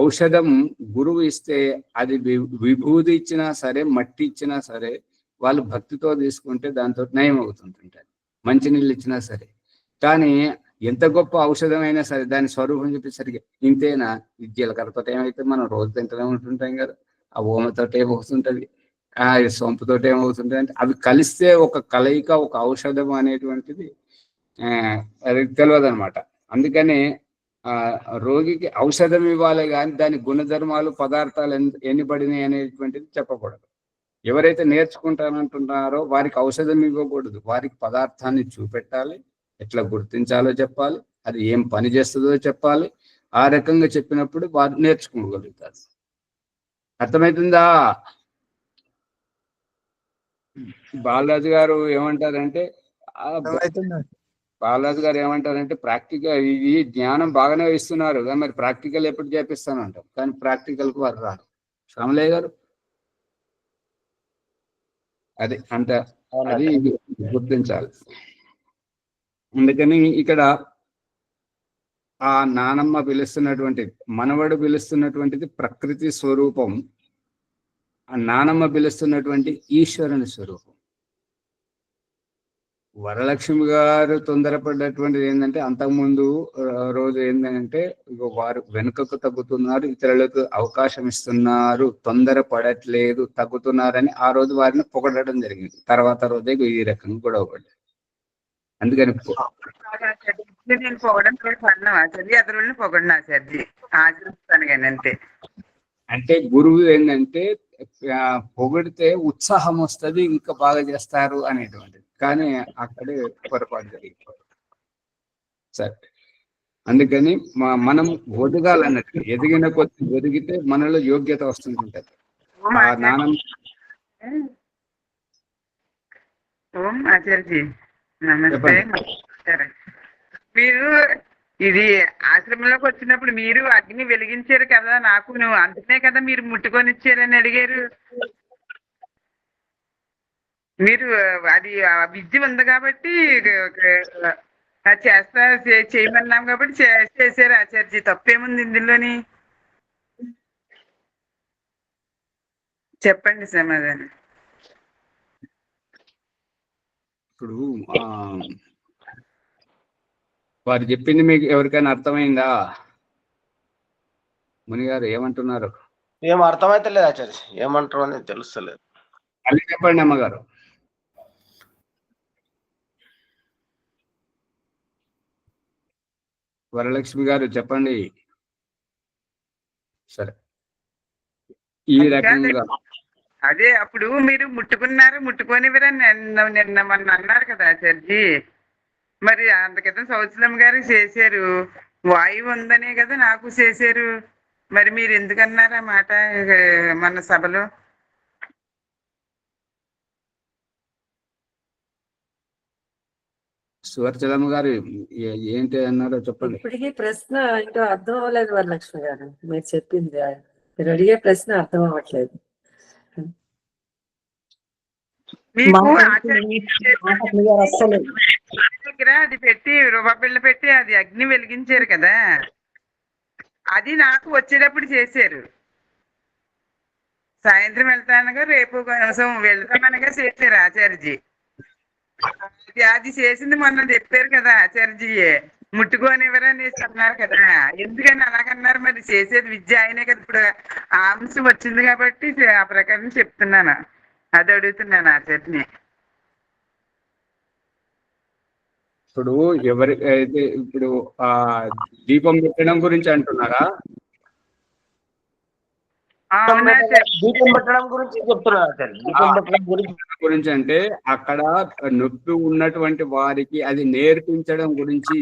ఔషధం గురువు ఇస్తే అది విభూతి ఇచ్చినా సరే, మట్టి ఇచ్చినా సరే, వాళ్ళు భక్తితో తీసుకుంటే దాంతో నయం అవుతుంటుంటారు. మంచినీళ్ళు ఇచ్చినా సరే. కానీ ఎంత గొప్ప ఔషధం అయినా సరే దాని స్వరూపం చెప్పేసరికి ఇంతేనా, ఈ జీలకర్రతో ఏమైతే మనం రోజు తింటూనే ఉంటుంటాం కదా, ఆ ఓమతో ఏమవుతుంటది, ఆ సొంపుతో ఏమవుతుంటది అంటే అవి కలిస్తే ఒక కలయిక, ఒక ఔషధం అనేటువంటిది అది తెలియదు అనమాట. అందుకనే రోగికి ఔషధం ఇవ్వాలి కానీ దాని గుణధర్మాలు, పదార్థాలు ఎన్ని పడినాయి అనేటువంటిది చెప్పకూడదు. ఎవరైతే నేర్చుకుంటానంటున్నారో వారికి ఔషధం ఇవ్వకూడదు, వారికి పదార్థాన్ని చూపెట్టాలి, ఎట్లా గుర్తించాలో చెప్పాలి, అది ఏం పని చేస్తుందో చెప్పాలి. ఆ రకంగా చెప్పినప్పుడు వారు నేర్చుకోగలుగుతారు. అర్థమవుతుందా? బాలరాజు గారు ఏమంటారంటే ప్రాక్టికల్ ఇది జ్ఞానం బాగానే ఇస్తున్నారు కానీ మరి ప్రాక్టికల్ ఎప్పుడు చేపిస్తాను అంటారు, కానీ ప్రాక్టికల్కు వారు రారు. శ్రమలే గారు అది అంత అది గుర్తించాలి. అందుకని ఇక్కడ ఆ నానమ్మ పిలుస్తున్నటువంటి, మనవడు పిలుస్తున్నటువంటిది ప్రకృతి స్వరూపం, ఆ నానమ్మ పిలుస్తున్నటువంటి ఈశ్వరుని స్వరూపం. వరలక్ష్మి గారు తొందరపడ్డటువంటిది ఏంటంటే, అంతకుముందు రోజు ఏంటంటే వారు వెనుకకు తగ్గుతున్నారు, ఇతరులకు అవకాశం ఇస్తున్నారు, తొందర పడట్లేదు, తగ్గుతున్నారని ఆ రోజు వారిని పొగడడం జరిగింది. తర్వాత రోజే ఈ రకంగా గొడవ పడ్డారు. అందుకని నేను పొగడం పడినా ఆచార్య, అతను పొగడిన ఆచార్య ఆచరిస్తాను కానీ అంతే. అంటే గురువు ఏంటంటే పొగిడితే ఉత్సాహం వస్తుంది, ఇంకా బాగా చేస్తారు అనేటువంటిది. కానీ అక్కడే పొరపాటు జరిగిపోతుంది. సరే, అందుకని మనం ఒదగాలన్నట్టు, ఎదిగిన కొద్ది ఒదిగితే మనలో యోగ్యత వస్తుంటుంది. ఓం ఆచార్యజీ నమస్తే. మీరు ఇది ఆశ్రమంలోకి వచ్చినప్పుడు మీరు అగ్ని వెలిగించారు కదా, నాకు నువ్వు అందుకనే కదా మీరు ముట్టుకొని ఇచ్చారని అడిగారు. మీరు అది విద్య ఉంది కాబట్టి చేస్తా చేయమన్నాం కాబట్టి చేశారు ఆచార్య. తప్పేముంది ఇందులోని? చెప్పండి సమాధానం. ఇప్పుడు వారు చెప్పింది మీకు ఎవరికైనా అర్థమైందా? మునిగారు ఏమంటున్నారు? ఏం అర్థమైతే లేదు ఆచార్య, ఏమంటారు అని తెలుస్తలేదు. అది చెప్పండి అమ్మగారు. వరలక్ష్మి గారు చెప్పండి. సరే, ఈ అది రకంగా కాదండి. అదే అప్పుడు మీరు ముట్టుకోనివ్వరని నిన్న మొన్న అన్నారు కదా ఆచార్జీ. మరి అంత క్రితం సౌత్సలం గారు చేశారు, వాయువు ఉందనే కదా నాకు చేశారు. మరి మీరు ఎందుకన్నారు ఆ మాట మన సభలో? సువర్చలమ్మ గారు ఏంటి అన్నారో చెప్పండి. ఇప్పటికీ ప్రశ్న ఏంటో అర్థం అవ్వలేదు వరలక్ష్మి గారు. మీరు చెప్పింది మీరు అడిగే ప్రశ్న అర్థం అవ్వట్లేదు. మీకు దగ్గర అది పెట్టి రూపాయలు పెట్టి అది అగ్ని వెలిగించారు కదా, అది నాకు వచ్చేటప్పుడు చేశారు. సాయంత్రం వెళ్తానగా రేపు కోసం వెళ్తామనగా చేశారు ఆచార్యజీ. అది చేసింది మొన్న చెప్పారు కదా ఆచార్యజీ, ముట్టుకోనివ్వరనేసి అన్నారు కదా. ఎందుకని అలాగన్నారు? మరి చేసేది విద్య ఆయనే కదా. ఇప్పుడు ఆ అంశం వచ్చింది కాబట్టి ఆ ప్రకారం చెప్తున్నాను, అది అడుగుతున్నాను ఆచార్యని. ఇప్పుడు ఎవరికైతే ఇప్పుడు ఆ దీపం పెట్టడం గురించి అంటున్నారా? దీపం పెట్టడం గురించి చెప్తున్నారు ఆచార్య. దీపం పెట్టడం గురించి అంటే అక్కడ నొప్పి ఉన్నటువంటి వారికి అది నేర్పించడం గురించి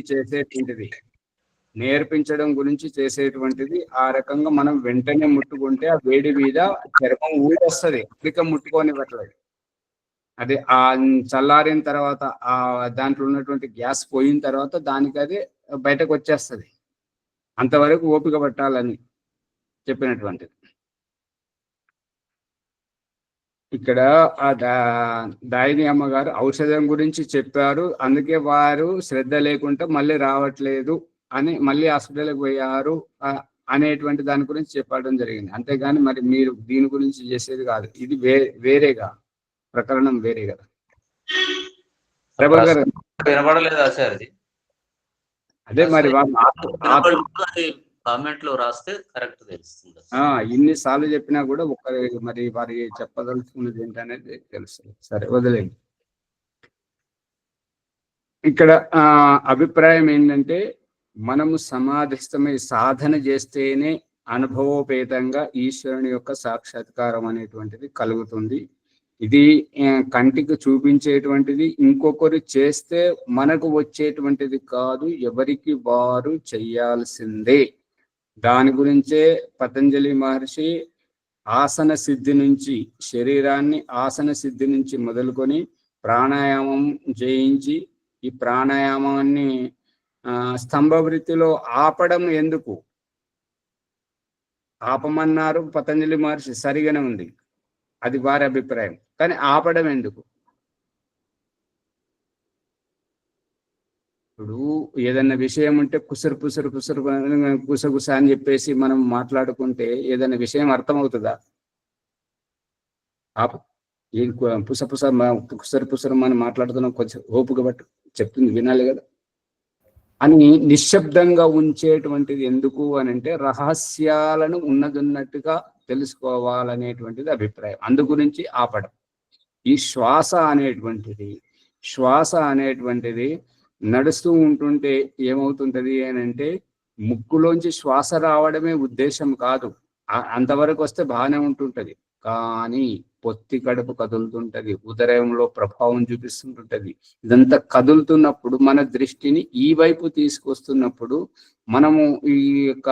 చేసేటువంటిది. ఆ రకంగా మనం వెంటనే ముట్టుకుంటే ఆ వేడి మీద చర్మం ఊడొస్తుంది, అధికం ముట్టుకోనివ్వట్లేదు. అది ఆ చల్లారిన తర్వాత ఆ దాంట్లో ఉన్నటువంటి గ్యాస్ పోయిన తర్వాత దానికి అది బయటకు వచ్చేస్తుంది. అంతవరకు ఓపిక పట్టాలని చెప్పినటువంటిది. ఇక్కడ ఆ దాయిని అమ్మగారు ఔషధం గురించి చెప్పారు, అందుకే వారు శ్రద్ధ లేకుండా మళ్ళీ రావట్లేదు అని మళ్ళీ హాస్పిటల్కి పోయారు అనేటువంటి దాని గురించి చెప్పడం జరిగింది. అంతేగాని మరి మీరు దీని గురించి చేసేది కాదు. ఇది వేరేగా ప్రకరణం వేరే కదా. ప్రభా గారు వినబడలేదు ఆచార్యది. అదే మరి కామెంట్ లో రాస్తే కరెక్ట్ తెలుస్తుంది. ఇన్నిసార్లు చెప్పినా కూడా మరి వారి చెప్పదలుచుకున్నది ఏంటనేది తెలుస్తుంది. సరే వదిలేండి. ఇక్కడ అభిప్రాయం ఏంటంటే మనము సమాధిస్థమై సాధన చేస్తేనే అనుభవోపేతంగా ఈశ్వరుని యొక్క సాక్షాత్కారం అనేటువంటిది కలుగుతుంది. ఇది కంటికి చూపించేటువంటిది, ఇంకొకరు చేస్తే మనకు వచ్చేటువంటిది కాదు, ఎవరికి వారు చెయ్యాల్సిందే. దాని గురించే పతంజలి మహర్షి ఆసన సిద్ధి నుంచి, శరీరాన్ని ఆసన సిద్ధి నుంచి మొదలుకొని ప్రాణాయామం చేయించి, ఈ ప్రాణాయామాన్ని స్తంభవృత్తిలో ఆపడం ఎందుకు ఆపమన్నారు పతంజలి మహర్షి, సరిగానే ఉంది, అది వారి అభిప్రాయం. కానీ ఆపడం ఎందుకు? ఇప్పుడు ఏదైనా విషయం ఉంటే కుసగుస అని చెప్పేసి మనం మాట్లాడుకుంటే ఏదైనా విషయం అర్థమవుతుందా? కుసరు మనం మాట్లాడుతున్నాం, కొంచెం ఓపుగా బట్టి చెప్తుంది వినాలి కదా అని నిశ్శబ్దంగా ఉంచేటువంటిది ఎందుకు అని అంటే రహస్యాలను ఉన్నట్టుగా తెలుసుకోవాలనేటువంటిది అభిప్రాయం. అందు గురించి ఆపడం. ఈ శ్వాస అనేటువంటిది నడుస్తూ ఉంటుంటే ఏమవుతుంటది అని అంటే ముక్కులోంచి శ్వాస రావడమే ఉద్దేశం కాదు. అంతవరకు వస్తే బాగానే ఉంటుంటది, కానీ పొత్తి కడుపు కదులుతుంటది, ఉదరంలో ప్రభావం చూపిస్తుంటుంటది. ఇదంతా కదులుతున్నప్పుడు మన దృష్టిని ఈ వైపు తీసుకొస్తున్నప్పుడు మనము ఈ యొక్క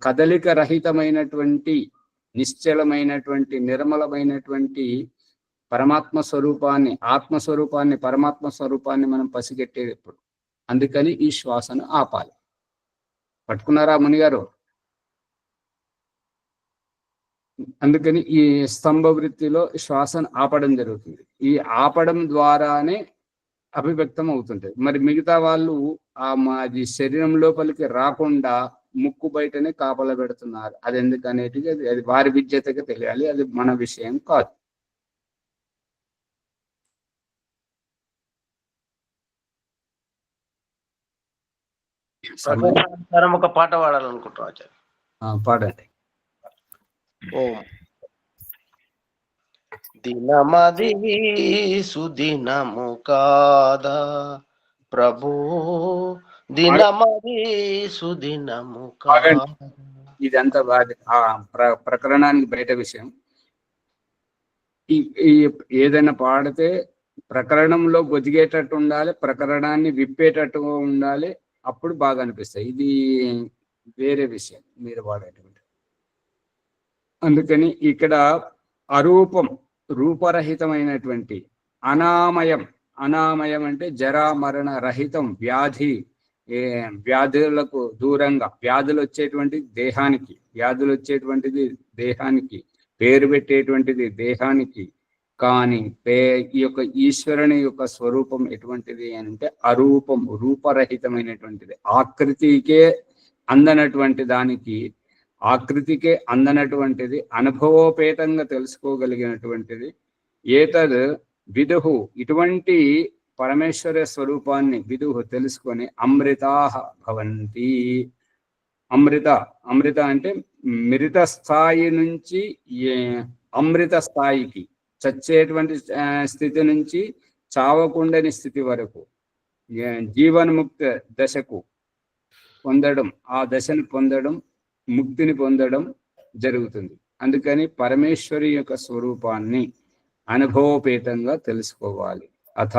కదలిక రహితమైనటువంటి నిశ్చలమైనటువంటి నిర్మలమైనటువంటి పరమాత్మ స్వరూపాన్ని, ఆత్మస్వరూపాన్ని, పరమాత్మ స్వరూపాన్ని మనం పసిగట్టేది ఎప్పుడు. అందుకని ఈ శ్వాసను ఆపాలి. పట్టుకున్నారా మునిగారు? అందుకని ఈ స్తంభ వృత్తిలో శ్వాసను ఆపడం జరుగుతుంది. ఈ ఆపడం ద్వారానే అభివ్యక్తం అవుతుంటది. మరి మిగతా వాళ్ళు మాది శరీరం లోపలికి రాకుండా ముక్కు బయటనే కాపలా పెడుతున్నారు. అది ఎందుకనేటిది అది వారి విద్యతగా తెలియాలి, అది మన విషయం కాదు. ఒక పాట పాడాలనుకుంటున్నాం ఆచార్య. పాడండి. ఓం దినమది సుదినము కాదా ప్రభు, దినమది సుదినము కాదా, ఇదంతా ప్రకరణానికి బయట విషయం. ఈ ఏదైనా పాడితే ప్రకరణంలో బొదిగేటట్టు ఉండాలి, ప్రకరణాన్ని విప్పేటట్టుగా ఉండాలి, అప్పుడు బాగా అనిపిస్తాయి. ఇది వేరే విషయం మీరు వాడేటువంటి. అందుకని ఇక్కడ అరూపం, రూపరహితమైనటువంటి అనామయం. అనామయం అంటే జరా మరణ రహితం, వ్యాధులకు దూరంగా. వ్యాధులు వచ్చేటువంటిది దేహానికి, పేరు పెట్టేటువంటిది దేహానికి. కానీ ఈ యొక్క ఈశ్వరుని యొక్క స్వరూపం ఎటువంటిది అంటే అరూపం, రూపరహితమైనటువంటిది. ఆకృతికే అందనటువంటిది, అనుభవోపేతంగా తెలుసుకోగలిగినటువంటిది. ఏతద్ విదుహు, ఇటువంటి పరమేశ్వర స్వరూపాన్ని విదుహు తెలుసుకొని అమృతాః భవంతి. అమృత అంటే మృత స్థాయి నుంచి అమృత స్థాయికి, చచ్చేటువంటి స్థితి నుంచి చావకుండని స్థితి వరకు జీవన్ముక్త దశకు పొందడం, ఆ దశను పొందడం, ముక్తిని పొందడం జరుగుతుంది. అందుకని పరమేశ్వరి యొక్క స్వరూపాన్ని అనుభవపేతంగా తెలుసుకోవాలి. అథ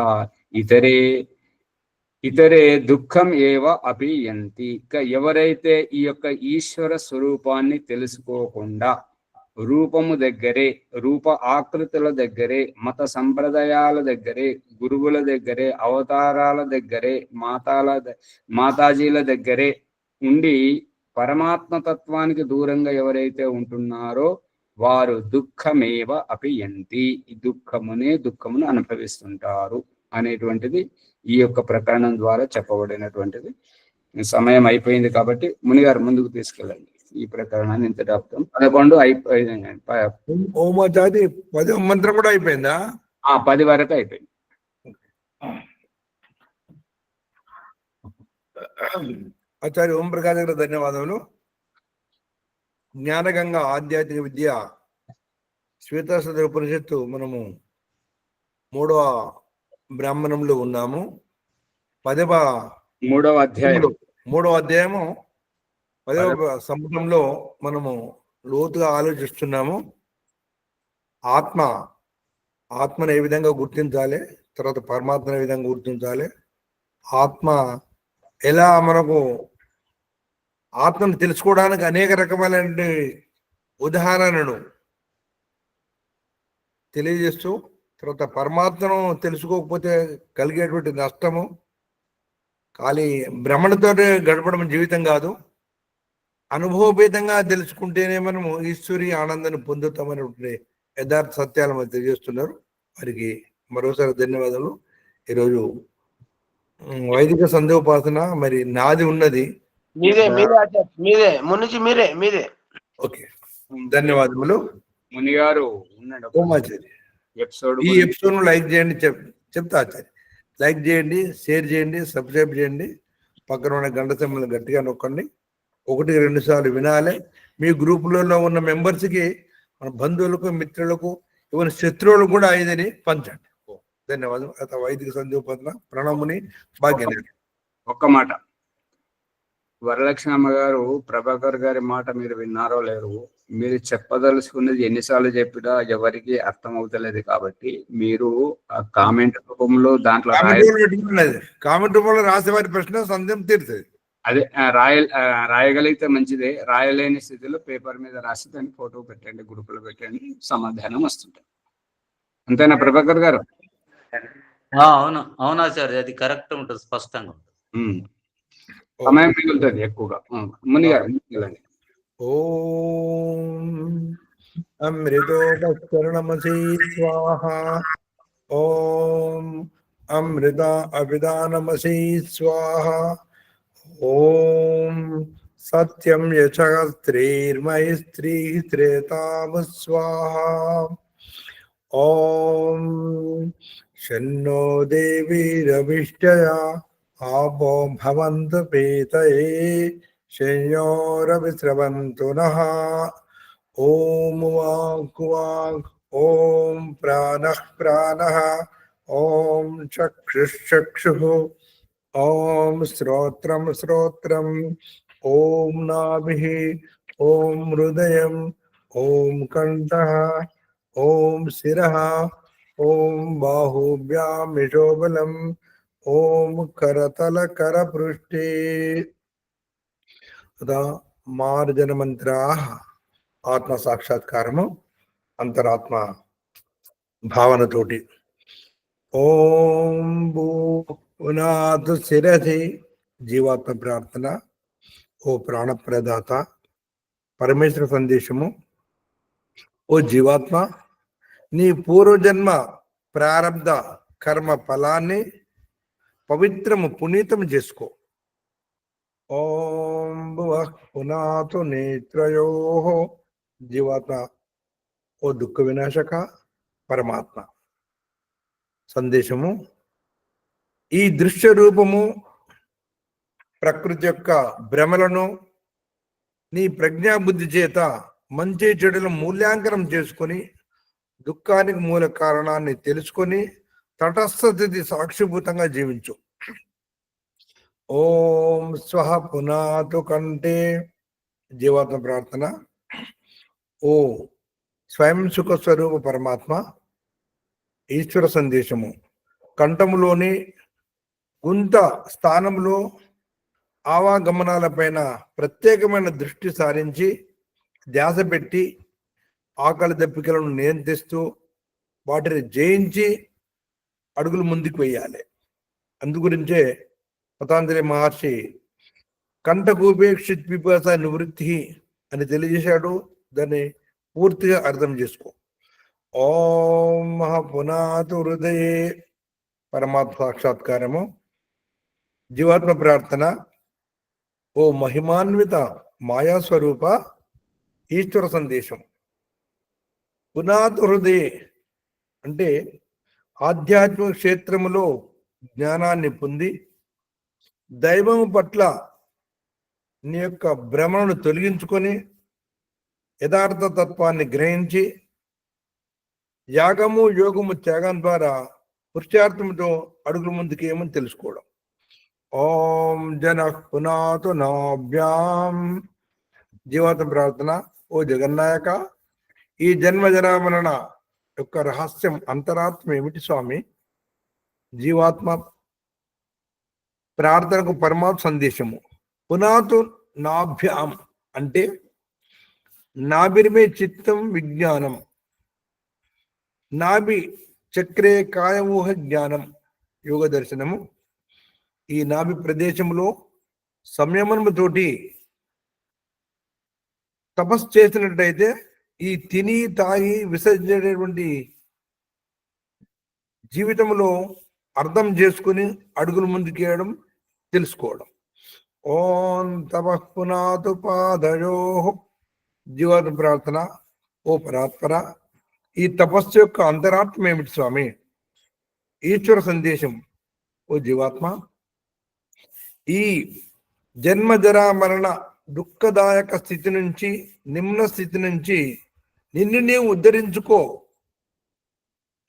ఇతరే దుఃఖం ఏవ అపీయంతి. ఎవరైతే ఈ యొక్క ఈశ్వర స్వరూపాన్ని తెలుసుకోకుండా రూపము దగ్గరే, రూప ఆకృతుల దగ్గరే, మత సంప్రదాయాల దగ్గరే, గురువుల దగ్గరే, అవతారాల దగ్గరే, మాతాజీల దగ్గరే ఉండి పరమాత్మ తత్వానికి దూరంగా ఎవరైతే ఉంటున్నారో వారు దుఃఖమేవ అపియంతి, ఈ దుఃఖమును అనుభవిస్తుంటారు అనేటువంటిది ఈ యొక్క ప్రకరణం ద్వారా చెప్పబడినటువంటిది. సమయం అయిపోయింది కాబట్టి మునిగారు ముందుకు తీసుకెళ్ళండి ఈ ప్రకరణాన్ని. ఇంత డాక్టర్ 11 అయిపోయింది. ఓమాచారి 10వ మంత్రం కూడా అయిపోయిందా? 10 వరకు అయిపోయింది. ఆచార్య ఓం ప్రకాశ్ గారు ధన్యవాదములు. జ్ఞానగంగ ఆధ్యాత్మిక విద్య శ్వేతాశ్వత ఉపనిషత్తు మనము 3వ బ్రాహ్మణంలో ఉన్నాము. 3వ అధ్యాయము 10వ సంపుటంలో మనము లోతుగా ఆలోచిస్తున్నాము. ఆత్మను ఏ విధంగా గుర్తించాలి, తర్వాత పరమాత్మను ఏ విధంగా గుర్తించాలి, ఆత్మ ఎలా మనకు ఆత్మను తెలుసుకోవడానికి అనేక రకమైన ఉదాహరణను తెలియజేస్తూ, తర్వాత పరమాత్మను తెలుసుకోకపోతే కలిగేటువంటి నష్టము, ఖాళీ భ్రమణతో గడపడం జీవితం కాదు, అనుభవభేదంగా తెలుసుకుంటేనే మనము ఈశ్వరి ఆనందాన్ని పొందుతామనేటువంటి యథార్థ సత్యాలు మనం తెలియజేస్తున్నారు. వారికి మరోసారి ధన్యవాదాలు. ఈరోజు వైదిక సందేహోపాసన మరి నాది ఉన్నది, మీదే. ఓకే, ధన్యవాదములు. మునిగారు ఈ ఎపిసోడ్ ను లైక్ చేయండి, చెప్తా ఆచార్య. లైక్ చేయండి, షేర్ చేయండి, సబ్స్క్రైబ్ చేయండి, పక్కన ఉన్న గంట సింబల్ గట్టిగా నొక్కండి. 1-2 సార్లు వినాలి. మీ గ్రూపులలో ఉన్న మెంబర్స్కి, మన బంధువులకు, మిత్రులకు, ఇవన్న శత్రువులకు కూడా ఇదని పంచండి. ధన్యవాదం. వైదిక సందేహోపాసన ప్రణముని భాగ్యం. ఒక్క మాట, వరలక్ష్మమ్మ గారు ప్రభాకర్ గారి మాట మీరు విన్నారో లేరు, మీరు చెప్పదలుచుకున్నది ఎన్నిసార్లు చెప్పినా ఎవరికి అర్థం అవుతలేదు. కాబట్టి మీరు ఆ కామెంట్ రూపంలో దాంట్లో కామెంట్ రూపంలో రాసేవారి ప్రశ్న సందేహం తీరుతుంది. అదే రాయగలిగితే మంచిదే. రాయలేని స్థితిలో పేపర్ మీద రాసి దాన్ని ఫోటో పెట్టండి, గ్రూపులో పెట్టండి, సమాధానం వస్తుంటాయి. అంతేనా ప్రభాకర్ గారు? అవునా సార్, అది కరెక్ట్ ఉంటుంది, స్పష్టంగా ఉంటుంది. సమయం మిగులుతుంది ఎక్కువగా. మునిగారు మిగిలండి. ఓం అమృతోపకరణమసి స్వాహ. ఓం అమృత అభిదానమసి స్వాహ. ఓం సత్యం యశస్త్రీర్మైస్త్రీ త్రేతామ స్వాహ. ఓం శన్నో దేవీ రవిష్ఠయా ఆపో భవంతు పీతయే శయోరవిస్రవంతు నః. ఓం వాక్ వాక్, ఓం ప్రాణః ప్రాణః, ఓం చక్షుః చక్షుః, ఓం శ్రోత్రం శ్రోత్రం, ఓం నాభిః, ఓం హృదయం, ఓం కంఠః, ఓం శిరః, ఓం బాహుభ్యాం యశోబలం, ఓం కరతల కరపృష్ఠే తదా మార్జన మంత్రాః. ఆత్మ సాక్షాత్కారము అంతరాత్మ భావనతోటి. ఓం భూనాథ్ శిరసి జీవాత్మ ప్రార్థన. ఓ ప్రాణప్రదాత పరమేశ్వర సందేశము. ఓ జీవాత్మ, నీ పూర్వజన్మ ప్రారబ్ధ కర్మ ఫలాన్ని పవిత్రము పునీతము చేసుకో. ఓం భువః పునాతు నేత్రయోః. జీవాత్మ ఓ దుఃఖ వినాశక పరమాత్మ సందేశము. ఈ దృశ్య రూపము ప్రకృతి యొక్క భ్రమలను నీ ప్రజ్ఞాబుద్ధి చేత మంచి చెడుల మూల్యాంకనం చేసుకొని దుఃఖానికి మూల కారణాన్ని తెలుసుకొని తటస్థ స్థితి సాక్షిభూతంగా జీవించు. ఓం స్వహ పునాతు కంటే. జీవాత్మ ప్రార్థన. ఓ స్వయం సుఖ స్వరూప పరమాత్మ ఈశ్వర సందేశము. కంఠములోని గుంత స్థానంలో ఆవాగమనాలపైన ప్రత్యేకమైన దృష్టి సారించి ధ్యాస పెట్టి ఆకలి దప్పికలను నియంత్రిస్తూ వాటిని జయించి అడుగులు ముందుకు వేయాలి. అందుగురించే పతాంజలి మహర్షి కంఠకూపేక్షిత్ పిపాస నివృత్తి అని తెలియజేశాడు. దాన్ని పూర్తిగా అర్థం చేసుకో. ఓం మహాపునాతు హృదయే పరమాత్మ సాక్షాత్కారము. జీవాత్మ ప్రార్థన. ఓ మహిమాన్విత మాయాస్వరూప ఈశ్వర సందేశం. పునాతు హృదయే అంటే ఆధ్యాత్మిక క్షేత్రములో జ్ఞానాన్ని పొంది దైవము పట్ల నీ యొక్క భ్రమను తొలగించుకొని యథార్థ తత్వాన్ని గ్రహించి యాగము యోగము త్యాగం ద్వారా పురుషార్థముతో అడుగుల ముందుకు ఏమని తెలుసుకోవడం. ఓం జన పునాతు నాభ్యాం. జీవాత్మ ప్రార్థన. ఓ జగన్నాయక, ఈ జన్మ జరామరణ యొక్క రహస్యం అంతరాత్మ ఏమిటి స్వామి? జీవాత్మ ప్రార్థనకు పరమాత్మ సందేశము. పునాతు నాభ్యాం అంటే నాభిర్మే చిత్తం విజ్ఞానం, నాభి చక్రే కాయమూహ జ్ఞానం యోగ దర్శనము. ఈ నాభి ప్రదేశంలో సంయమనముతోటి తపస్సు చేసినట్టయితే ఈ తిని తాగి విసర్జించేటువంటి జీవితంలో అర్థం చేసుకుని అడుగులు ముందుకేయడం తెలుసుకోవడం. ఓం తపః పునాతు పాదయో. జీవాత్మ ప్రార్థన. ఓ పరాత్పర, ఈ తపస్సు యొక్క అంతరార్థం ఏమిటి స్వామి? ఈశ్వర సందేశం. ఓ జీవాత్మ, ఈ జన్మ జరా మరణ దుఃఖదాయక స్థితి నుంచి, నిమ్న స్థితి నుంచి నిన్ను నీవు ఉద్ధరించుకో.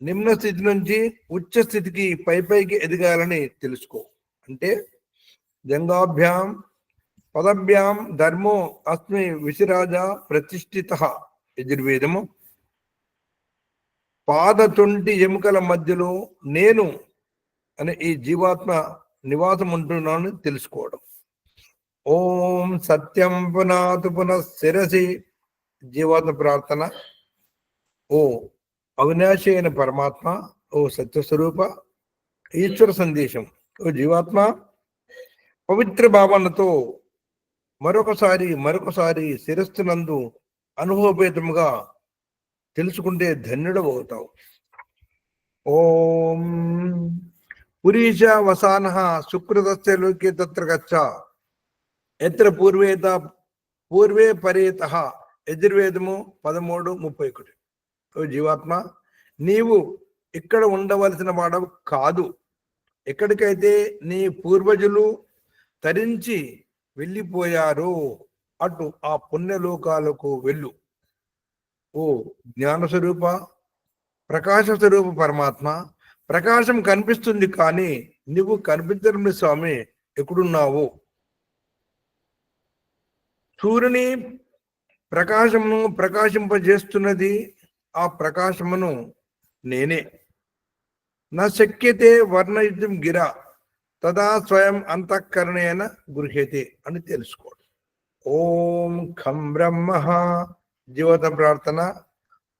నిమ్న స్థితి నుంచి ఉచ్చ స్థితికి పైకి ఎదగాలని తెలుసుకో. అంటే జంగాభ్యాం పదభ్యాం ధర్మో అస్మి విశిరాజ ప్రతిష్ఠిత. యజుర్వేదము. పాదతొంటి ఎముకల మధ్యలో నేను అనే ఈ జీవాత్మ నివాసం ఉంటున్నాను తెలుసుకోవడం. ఓం సత్యం పునాతు పునఃశిరసి. జీవాత్మ ప్రార్థన. ఓ అవినాశి అయిన పరమాత్మ, ఓ సత్యస్వరూప ఈశ్వర సందేశం. ఓ జీవాత్మ, పవిత్ర భావనతో మరొకసారి శిరస్సునందు అనుభవపేతముగా తెలుసుకుంటే ధన్యుడు అవుతావు. ఓం పురీష వసాన సుకృతస్య లోకే తత్ర గచ్చ ఎత్ర పూర్వే పరేత. యజుర్వేదము 13:31. ఓ జీవాత్మ, నీవు ఇక్కడ ఉండవలసిన వాడవు కాదు. ఎక్కడికైతే నీ పూర్వజులు తరించి వెళ్ళిపోయారో అటు ఆ పుణ్యలోకాలకు వెళ్ళు. ఓ జ్ఞానస్వరూప ప్రకాశ స్వరూప పరమాత్మ, ప్రకాశం కనిపిస్తుంది కానీ నువ్వు కనిపించడం స్వామి. ఎక్కడున్నావు? సూర్యుని ప్రకాశమును ప్రకాశింపజేస్తున్నది ఆ ప్రకాశమును నేనే. నా శక్యతే వర్ణయుద్ధం గిరా తదా స్వయం అంతఃకరణేన గృహ్యతే అని తెలుసుకోండి. ఓం ఖం బ్రహ్మ. జీవత ప్రార్థన.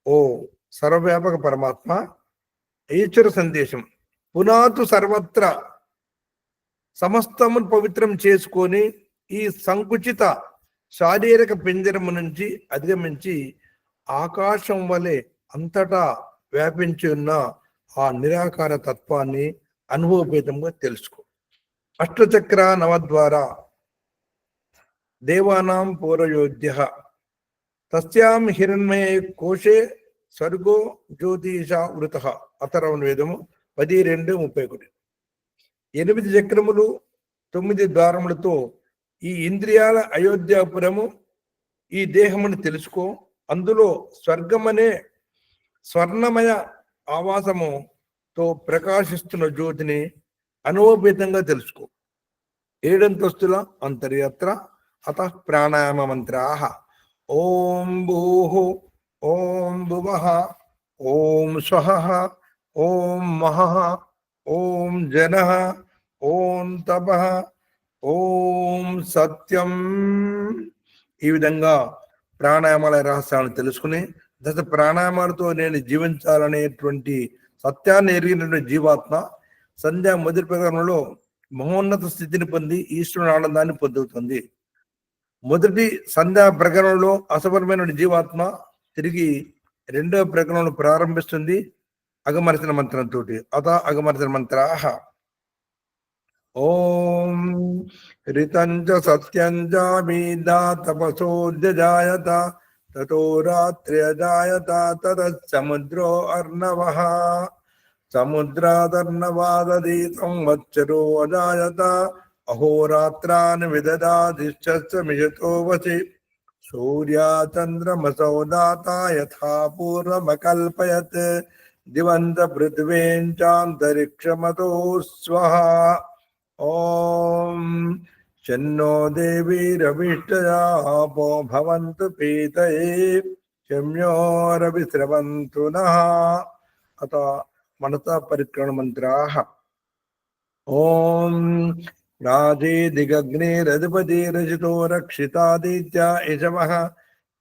ఓ సర్వవ్యాపక పరమాత్మ, ఈశ్వర సందేశం పునాతు సర్వత్ర సమస్తమును పవిత్రం చేసుకొని ఈ సంకుచిత శారీరక పింజరము నుంచి అధిగమించి ఆకాశం వలె అంతటా వ్యాపించి ఉన్న ఆ నిరాకార తత్వాన్ని అనుభవపేతంగా తెలుసుకో. అష్టచక్ర నవద్వారా దేవానాం పౌరయోధ్య తస్యాం హిరణ్మయ కోశే స్వర్గో జ్యోతిష వృత. అథర్వణ వేదము 10:2-31. 8 చక్రములు 9 ద్వారములతో ఈ ఇంద్రియాల అయోధ్యాపురము ఈ దేహముని తెలుసుకో. అందులో స్వర్గమనే స్వర్ణమయ ఆవాసముతో ప్రకాశిస్తున్న జ్యోతిని అనుభవపేతంగా తెలుసుకో. 7 అంతస్తుల అంతర్యత్ర అత ప్రాణాయామ మంత్రాః. ఓం భూః ఓం భువః ఓం స్వః ఓం మహః ఓం జనః ఓం తపః ఓం సత్యం. ఈ విధంగా ప్రాణాయామాల రహస్యాలను తెలుసుకుని దశ ప్రాణాయామాలతో నేను జీవించాలనేటువంటి సత్యాన్ని ఎరిగినటువంటి జీవాత్మ సంధ్యా మొదటి ప్రకారంలో మహోన్నత స్థితిని పొంది ఈశ్వరుని ఆనందాన్ని పొందుతుంది. మొదటి సంధ్యా ప్రకరణంలో అసఫలమైన జీవాత్మ తిరిగి 2వ ప్రకరణంలో ప్రారంభిస్తుంది అగమర్శన మంత్రంతో. అత అగమర్శన మంత్రాః. ఓం రితంచ సత్యంచ వీదా తపసోద్యజాయత తతో రాత్ర్యజాయత తత్ సముద్రో అర్ణవః సముద్రాదర్ణవాదీ సంవత్సరో అజాయత అహోరాత్రాన్ విదదాదిశ్చమిషతో వసి సూర్యాచంద్రమసౌ దాత యథా పూర్వమకల్పయత్ దివంత పృథ్వీంచాంతరిక్షమతో స్వః. ఓం శన్నో దేవీరవిష్టయాపో భవంతు పీతయే శమ్యోరవిస్రవంతు నః. అత మనసా పరిక్రమణ మంత్రాః. ఓం రాజేదిగగ్నేరధిపతిరజితో రక్షితాదిత్య ఇషవః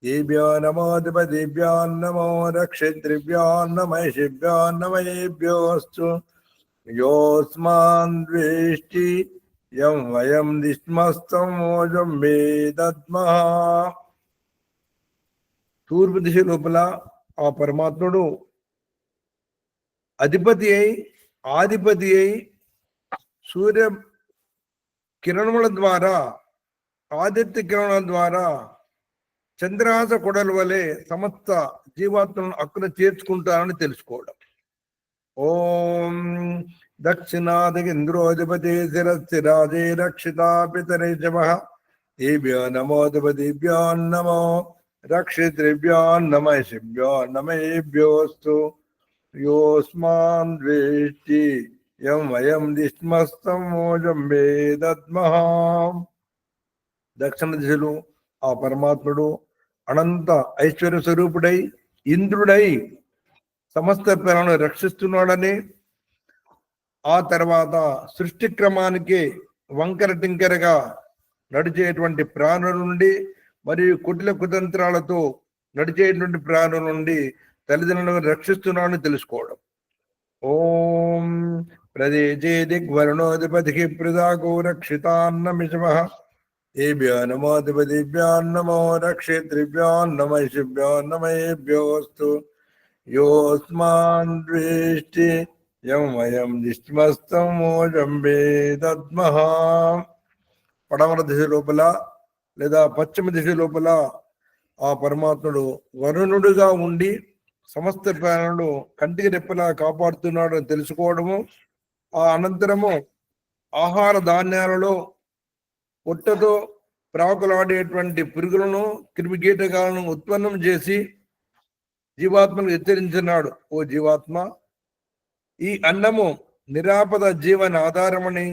దేభ్యో నమోధిపతిభ్యో నమో రక్షితృభ్యో నమయేభ్యోస్తు. యోస్మాన్ ద్వేష్టి యం వయం దిష్మస్తం మోజం వేదద్మః. తూర్పు దిశ లోపల ఆ పరమాత్ముడు అధిపతి అయి ఆధిపతి అయి సూర్య కిరణముల ద్వారా ఆదిత్య కిరణాల ద్వారా చంద్రహాస కొడల వలె సమస్త జీవాత్మలను అక్కడ చేర్చుకుంటారని తెలుసుకోవడం. ఓం దక్షిణాదిగింద్రోధిపతి శిరస్థిరాజే రక్షితా పితరేజవః దేభ్యో నమోధిపతిభ్యో నమో రక్షితృభ్యో నమయేభ్యో నమయేభ్యోస్తు. యోస్మాన్ ద్వేష్టి యం వయం దిష్మస్తం మోజం వేదద్మః. దక్షిణ దిశలో ఆ పరమాత్ముడు అనంత ఐశ్వర్య స్వరూపుడై ఇంద్రుడై సమస్త ప్రాణులను రక్షిస్తున్నాడని, ఆ తర్వాత సృష్టి క్రమానికి వంకర టింకరగా నడిచేటువంటి ప్రాణుల నుండి మరియు కుటిల కుతంత్రాలతో నడిచేటువంటి ప్రాణుల నుండి తల్లిదండ్రులను రక్షిస్తున్నాడని తెలుసుకోవడం. ఓం ప్రదేశే దిగ్వరుణోధిపతికి ప్రదాగో రక్షితాన్నమిషమః దేభ్యో నమోధిపతిభ్యో నమో రక్షితృభ్యో నమయేభ్యో నమయేభ్యోస్తు. యోస్మాన్ ద్వేష్టి యం వయం దిష్మస్తం మోజం వేదద్మః. పడమర దిశ లోపల లేదా పశ్చిమ దిశ లోపల ఆ పరమాత్ముడు వరుణుడుగా ఉండి సమస్త ప్రాణులు కంటికి రెప్పలా కాపాడుతున్నాడు అని తెలుసుకోవడము. ఆ అనంతరము ఆహార ధాన్యాలలో పొట్టతో ప్రాకులాడేటువంటి పురుగులను క్రిమికీటకాలను ఉత్పన్నం చేసి జీవాత్మను హెచ్చరించినాడు. ఓ జీవాత్మ, ఈ అన్నము నిరాపద జీవన ఆధారమని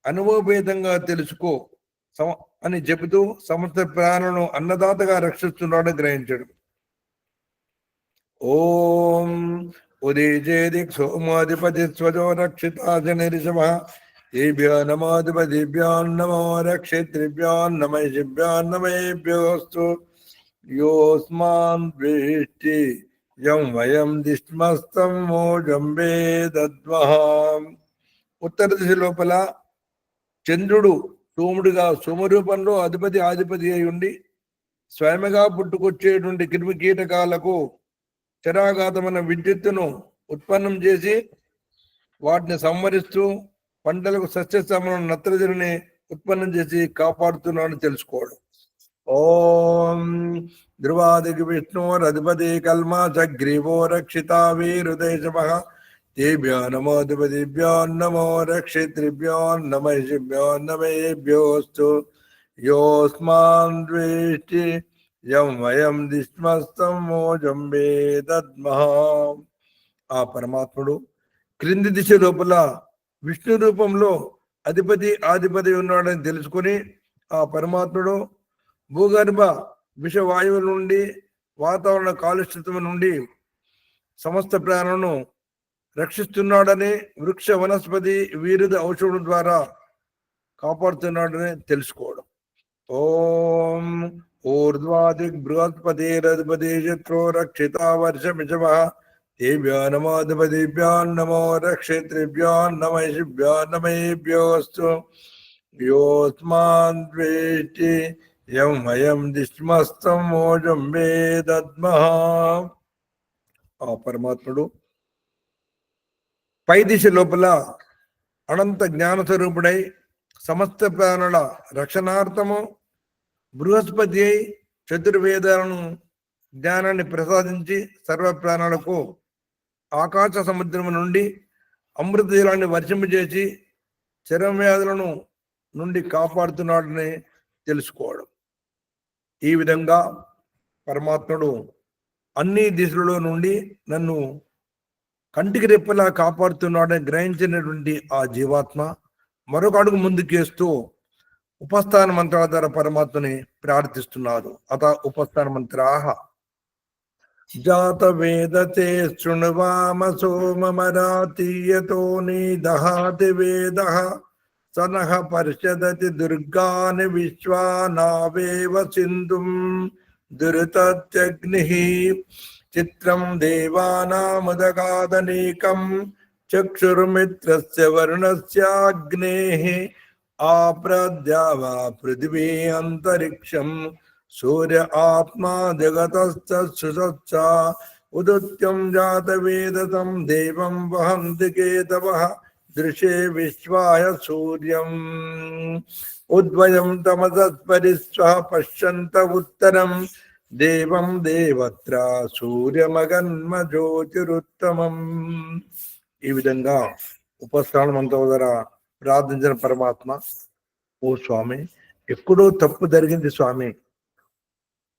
అనుభవభేదంగా తెలుసుకో. అని చెబుతూ సమస్త ప్రాణులను అన్నదాతగా రక్షిస్తున్నాడని గ్రహించాడు. ఓం ఉదీచేదిక్ సోమాధిపతి స్వజో రక్షితాజనిరిషభ ఏభ్యో నమోధిపతిభ్యాన్ నమో రక్షితృభ్యాన్ నమః నమేభ్యోస్తు యోస్మాన్ ద్వేష్టి యం వయం దిష్మస్తం మోజం వేదద్మహాం. ఉత్తర దిశ లోపల చంద్రుడు సోముడుగా సోమరూపంలో ఆధిపతి అయి ఉండి స్వయముగా పుట్టుకొచ్చేటువంటి క్రిమి కీటకాలకు చరాఘాతమైన విద్యుత్తును ఉత్పన్నం చేసి వాటిని సంహరిస్తూ పంటలకు సస్యశ్యామలను నత్రజనిని ఉత్పన్నం చేసి కాపాడుతున్నాడని తెలుసుకోవడం. ఓం ధ్రువాదికి విష్ణురధిపతి కల్మా చగ్రీవో రక్షితా వీరుదేశమః తేభ్యో నమోధిపతిభ్యో నమో రక్షితృభ్యో నమేభ్యోస్తు యోస్మాన్ ద్వేష్టి యం వయం దిష్మస్తం మోజం వేదద్మః. ఆ పరమాత్ముడు క్రింది దిశ లోపల విష్ణు రూపంలో ఆధిపతి ఉన్నాడని తెలుసుకుని ఆ పరమాత్ముడు భూగర్భ విషవాయువుల నుండి వాతావరణ కాలుష్యతం నుండి సమస్త ప్రాణులను రక్షిస్తున్నాడని వృక్ష వనస్పతి వీరుద ఔషధం ద్వారా కాపాడుతున్నాడని తెలుసుకోవడం. ఓం ఊర్ధ్వాదిక్ బృహస్పతిరధిపతి శత్రో రక్షితా వర్షమిషమః తేభ్యో నమోధిపతిభ్యాన్ నమో రక్షితృభ్యాన్ నమేభ్యోస్తు యోస్మాన్ ద్వేష్టి యం వయం దిష్మస్తం మోజం వేదద్మః. ఆ పరమాత్ముడు పై దిశ లోపల అనంత జ్ఞాన స్వరూపుడై సమస్త ప్రాణుల రక్షణార్థము బృహస్పతి అయి చతుర్వేదాలను జ్ఞానాన్ని ప్రసాదించి సర్వ ప్రాణులకు ఆకాశ సముద్రం నుండి అమృత జలాన్ని వర్షింపజేసి చర్మవ్యాధులను నుండి కాపాడుతున్నాడని తెలుసుకోవడం. ఈ విధంగా పరమాత్ముడు అన్ని దిశలలో నుండి నన్ను కంటికి రెప్పలా కాపాడుతున్నాడని గ్రహించినటువంటి ఆ జీవాత్మ మరొక అడుగు ముందుకేస్తూ ఉపస్థాన మంత్రాల ద్వారా పరమాత్మని ప్రార్థిస్తున్నారు. అత ఉపస్థాన మంత్రాః జాత వేదతే శృణువామ సోమమరాతీయతో నిదహాతి వేదః సనః పరిషదతి దుర్గాని విశ్వానావేవ సింధుం దురితత్యగ్నిః చిత్రం దేవానాముదగాదనీకం చక్షుర్మిత్రస్య వరుణస్యాగ్నేః ఆప్రద్యావా పృథివీ అంతరిక్షం సూర్య ఆత్మా జగతశ్చ ఉదిత్యం జాతవేదతం దేవం వహంతి కేతవః దృశే విశ్వాయ సూర్యం ఉద్వయం తమసత్పరిస్వః పశ్యంత ఉత్తరం దేవం దేవత్ర సూర్యమగన్మ జ్యోతిరుత్తమం. ఈ విధంగా ఉపస్థాన మంత్రం ద్వారా ప్రార్థించిన పరమాత్మ, ఓ స్వామి, ఎక్కడో తప్పు జరిగింది స్వామి,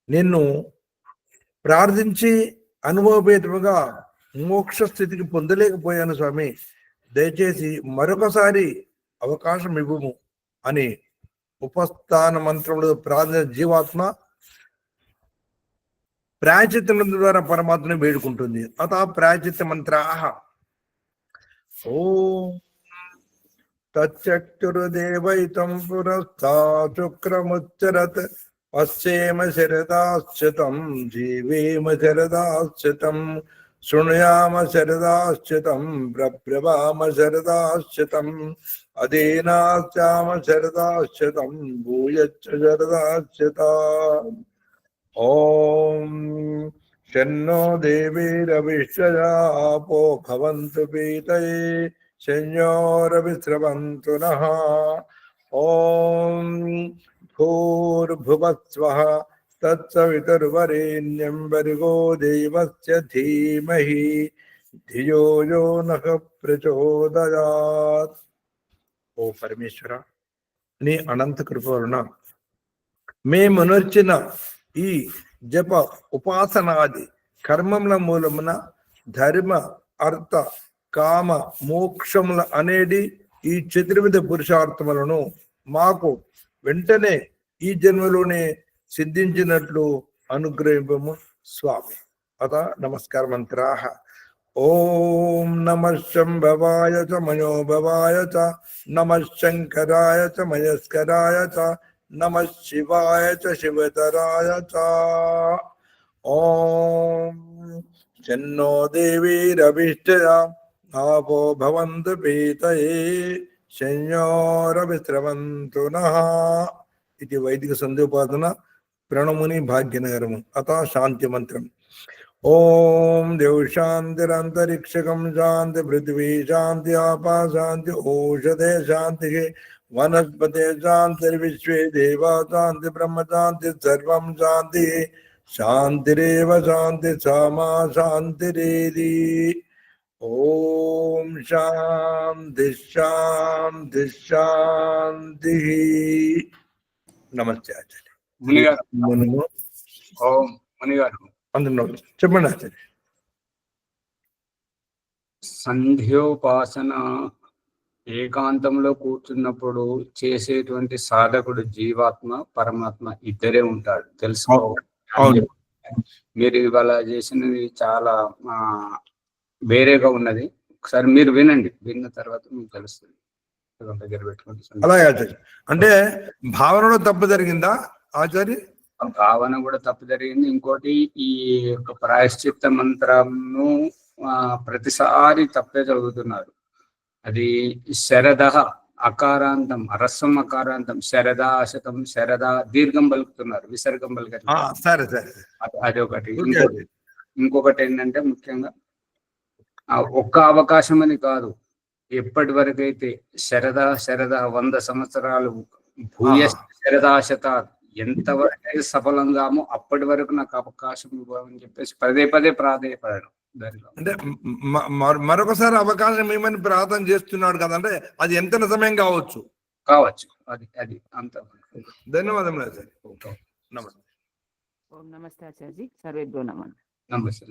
నిన్ను ప్రార్థించి అనుభవపేతముగా మోక్ష స్థితికి పొందలేకపోయాను స్వామి, దయచేసి మరొకసారి అవకాశం ఇవ్వము అని ఉపస్థాన మంత్రంలో ప్రార్థన జీవాత్మ ప్రాయచిత్త మంత్రం ద్వారా పరమాత్మని వేడుకుంటుంది. అత ప్రాయచిత్త మంత్రాః ఓం తచ్చక్షుర్దేవైతం పురస్థా శుక్రముచ్చరత్ పశ్చేమ శరదాశ్చితం జీవేమ శరదాశ్చితం శృణుయామ శరదాశ్చితం బ్రభ్రవామ శరదాశ్చితం అదీనాశ్యామ శరదాశ్చితం భూయచ్చ శరదాశ్చితా. ఓం శన్నో దేవీరవిశ్వయాపో భవంతు పీతయే శన్యోరవిశ్రవంతు నః. ఓం భూర్భువస్వః తత్సవితుర్వరేణ్యం భర్గో దేవస్య ధీమహి ధియో యో నః ప్రచోదయాత్. ఓ పరమేశ్వర, నీ అనంత కృప వలన మేము నర్చిన ఈ జప ఉపాసనాది కర్మముల మూలమున ధర్మ అర్థ కామ మోక్షముల అనేది ఈ చతుర్విధ పురుషార్థములను మాకు వెంటనే ఈ జన్మలోనే సిద్ధించినట్లు అనుగ్రహింపము స్వామి. అత నమస్కార మంత్రాః. ఓం నమః శంభవాయ చ మనోభవాయ చ, నమః శంకరాయ చ మయస్కరాయ చ, నమః శివాయ చ శివతరాయ చ. ఓం శన్నో దేవీరవిష్టయా ఆపో భవంతు పీతయే శయ్యోరవిశ్రవంతు నః. ఇది వైదిక సంధ్యోపాసన ప్రణముని భాగ్యనగరము. అత శాంతి మంత్రం. ఓం దేవ శాంతిరంతరిక్షకం శాంతి, పృథివీ శాంతి, ఆపా శాంతి, ఓషధే శాంతి, వనస్పతే శాంతి, విశ్వే దేవా శాంతి, బ్రహ్మ శాంతి, సర్వం శాంతి. శాంతిరేవ శాంతి సామా శాంతిరేది. ఓం శాంతి శాంతి శాంతి. నమస్తే ఆచార్య. మునిగారు మనము ఓం మునిగారు అందులో చెప్పండి ఆచార్య. సంధ్యోపాసన ఏకాంతంలో కూర్చున్నప్పుడు చేసేటువంటి సాధకుడు జీవాత్మ పరమాత్మ ఇద్దరే ఉంటాడు, తెలుసుకోవాలి. అవును. మీరు ఇవాళ చేసినది చాలా వేరేగా ఉన్నది. ఒకసారి మీరు వినండి, విన్న తర్వాత మీకు తెలుస్తుంది. దగ్గర పెట్టుకుంటే అలాగే ఆచార్య. అంటే భావనలో తప్పు జరిగిందా ఆచార్య? భావన కూడా తప్పు జరిగింది. ఇంకోటి ఈ యొక్క ప్రాయశ్చిత్త మంత్రము ప్రతిసారి తప్పే చదువుతున్నారు. అది శరద అకారాంతం, అరస్వం అకారాంతం, శరదాశతం, శరద దీర్ఘం పలుకుతున్నారు, విసర్గం పలుకుతున్నారు. సరే సరే. అది ఒకటి. ఇంకొకటి ఏంటంటే ముఖ్యంగా ఒక్క అవకాశం అని కాదు, ఎప్పటి వరకు అయితే శరద 100 సంవత్సరాలు, భూయ శరదాశత ఎంతవరకు అయితే సఫలంగామో అప్పటి వరకు నాకు అవకాశం ఇవ్వమని చెప్పేసి పదే పదే ప్రాధేయపడడం. దానిలో అంటే మరొకసారి అవకాశం ఏమని ప్రార్థన చేస్తున్నాడు కదంటే అది ఎంత సమయం కావచ్చు. అది అది అంత. ధన్యవాదములు సార్. నమస్తే. ఓం నమస్తే ఆచార్య. సర్వేభ్యో నమః. నమస్తే.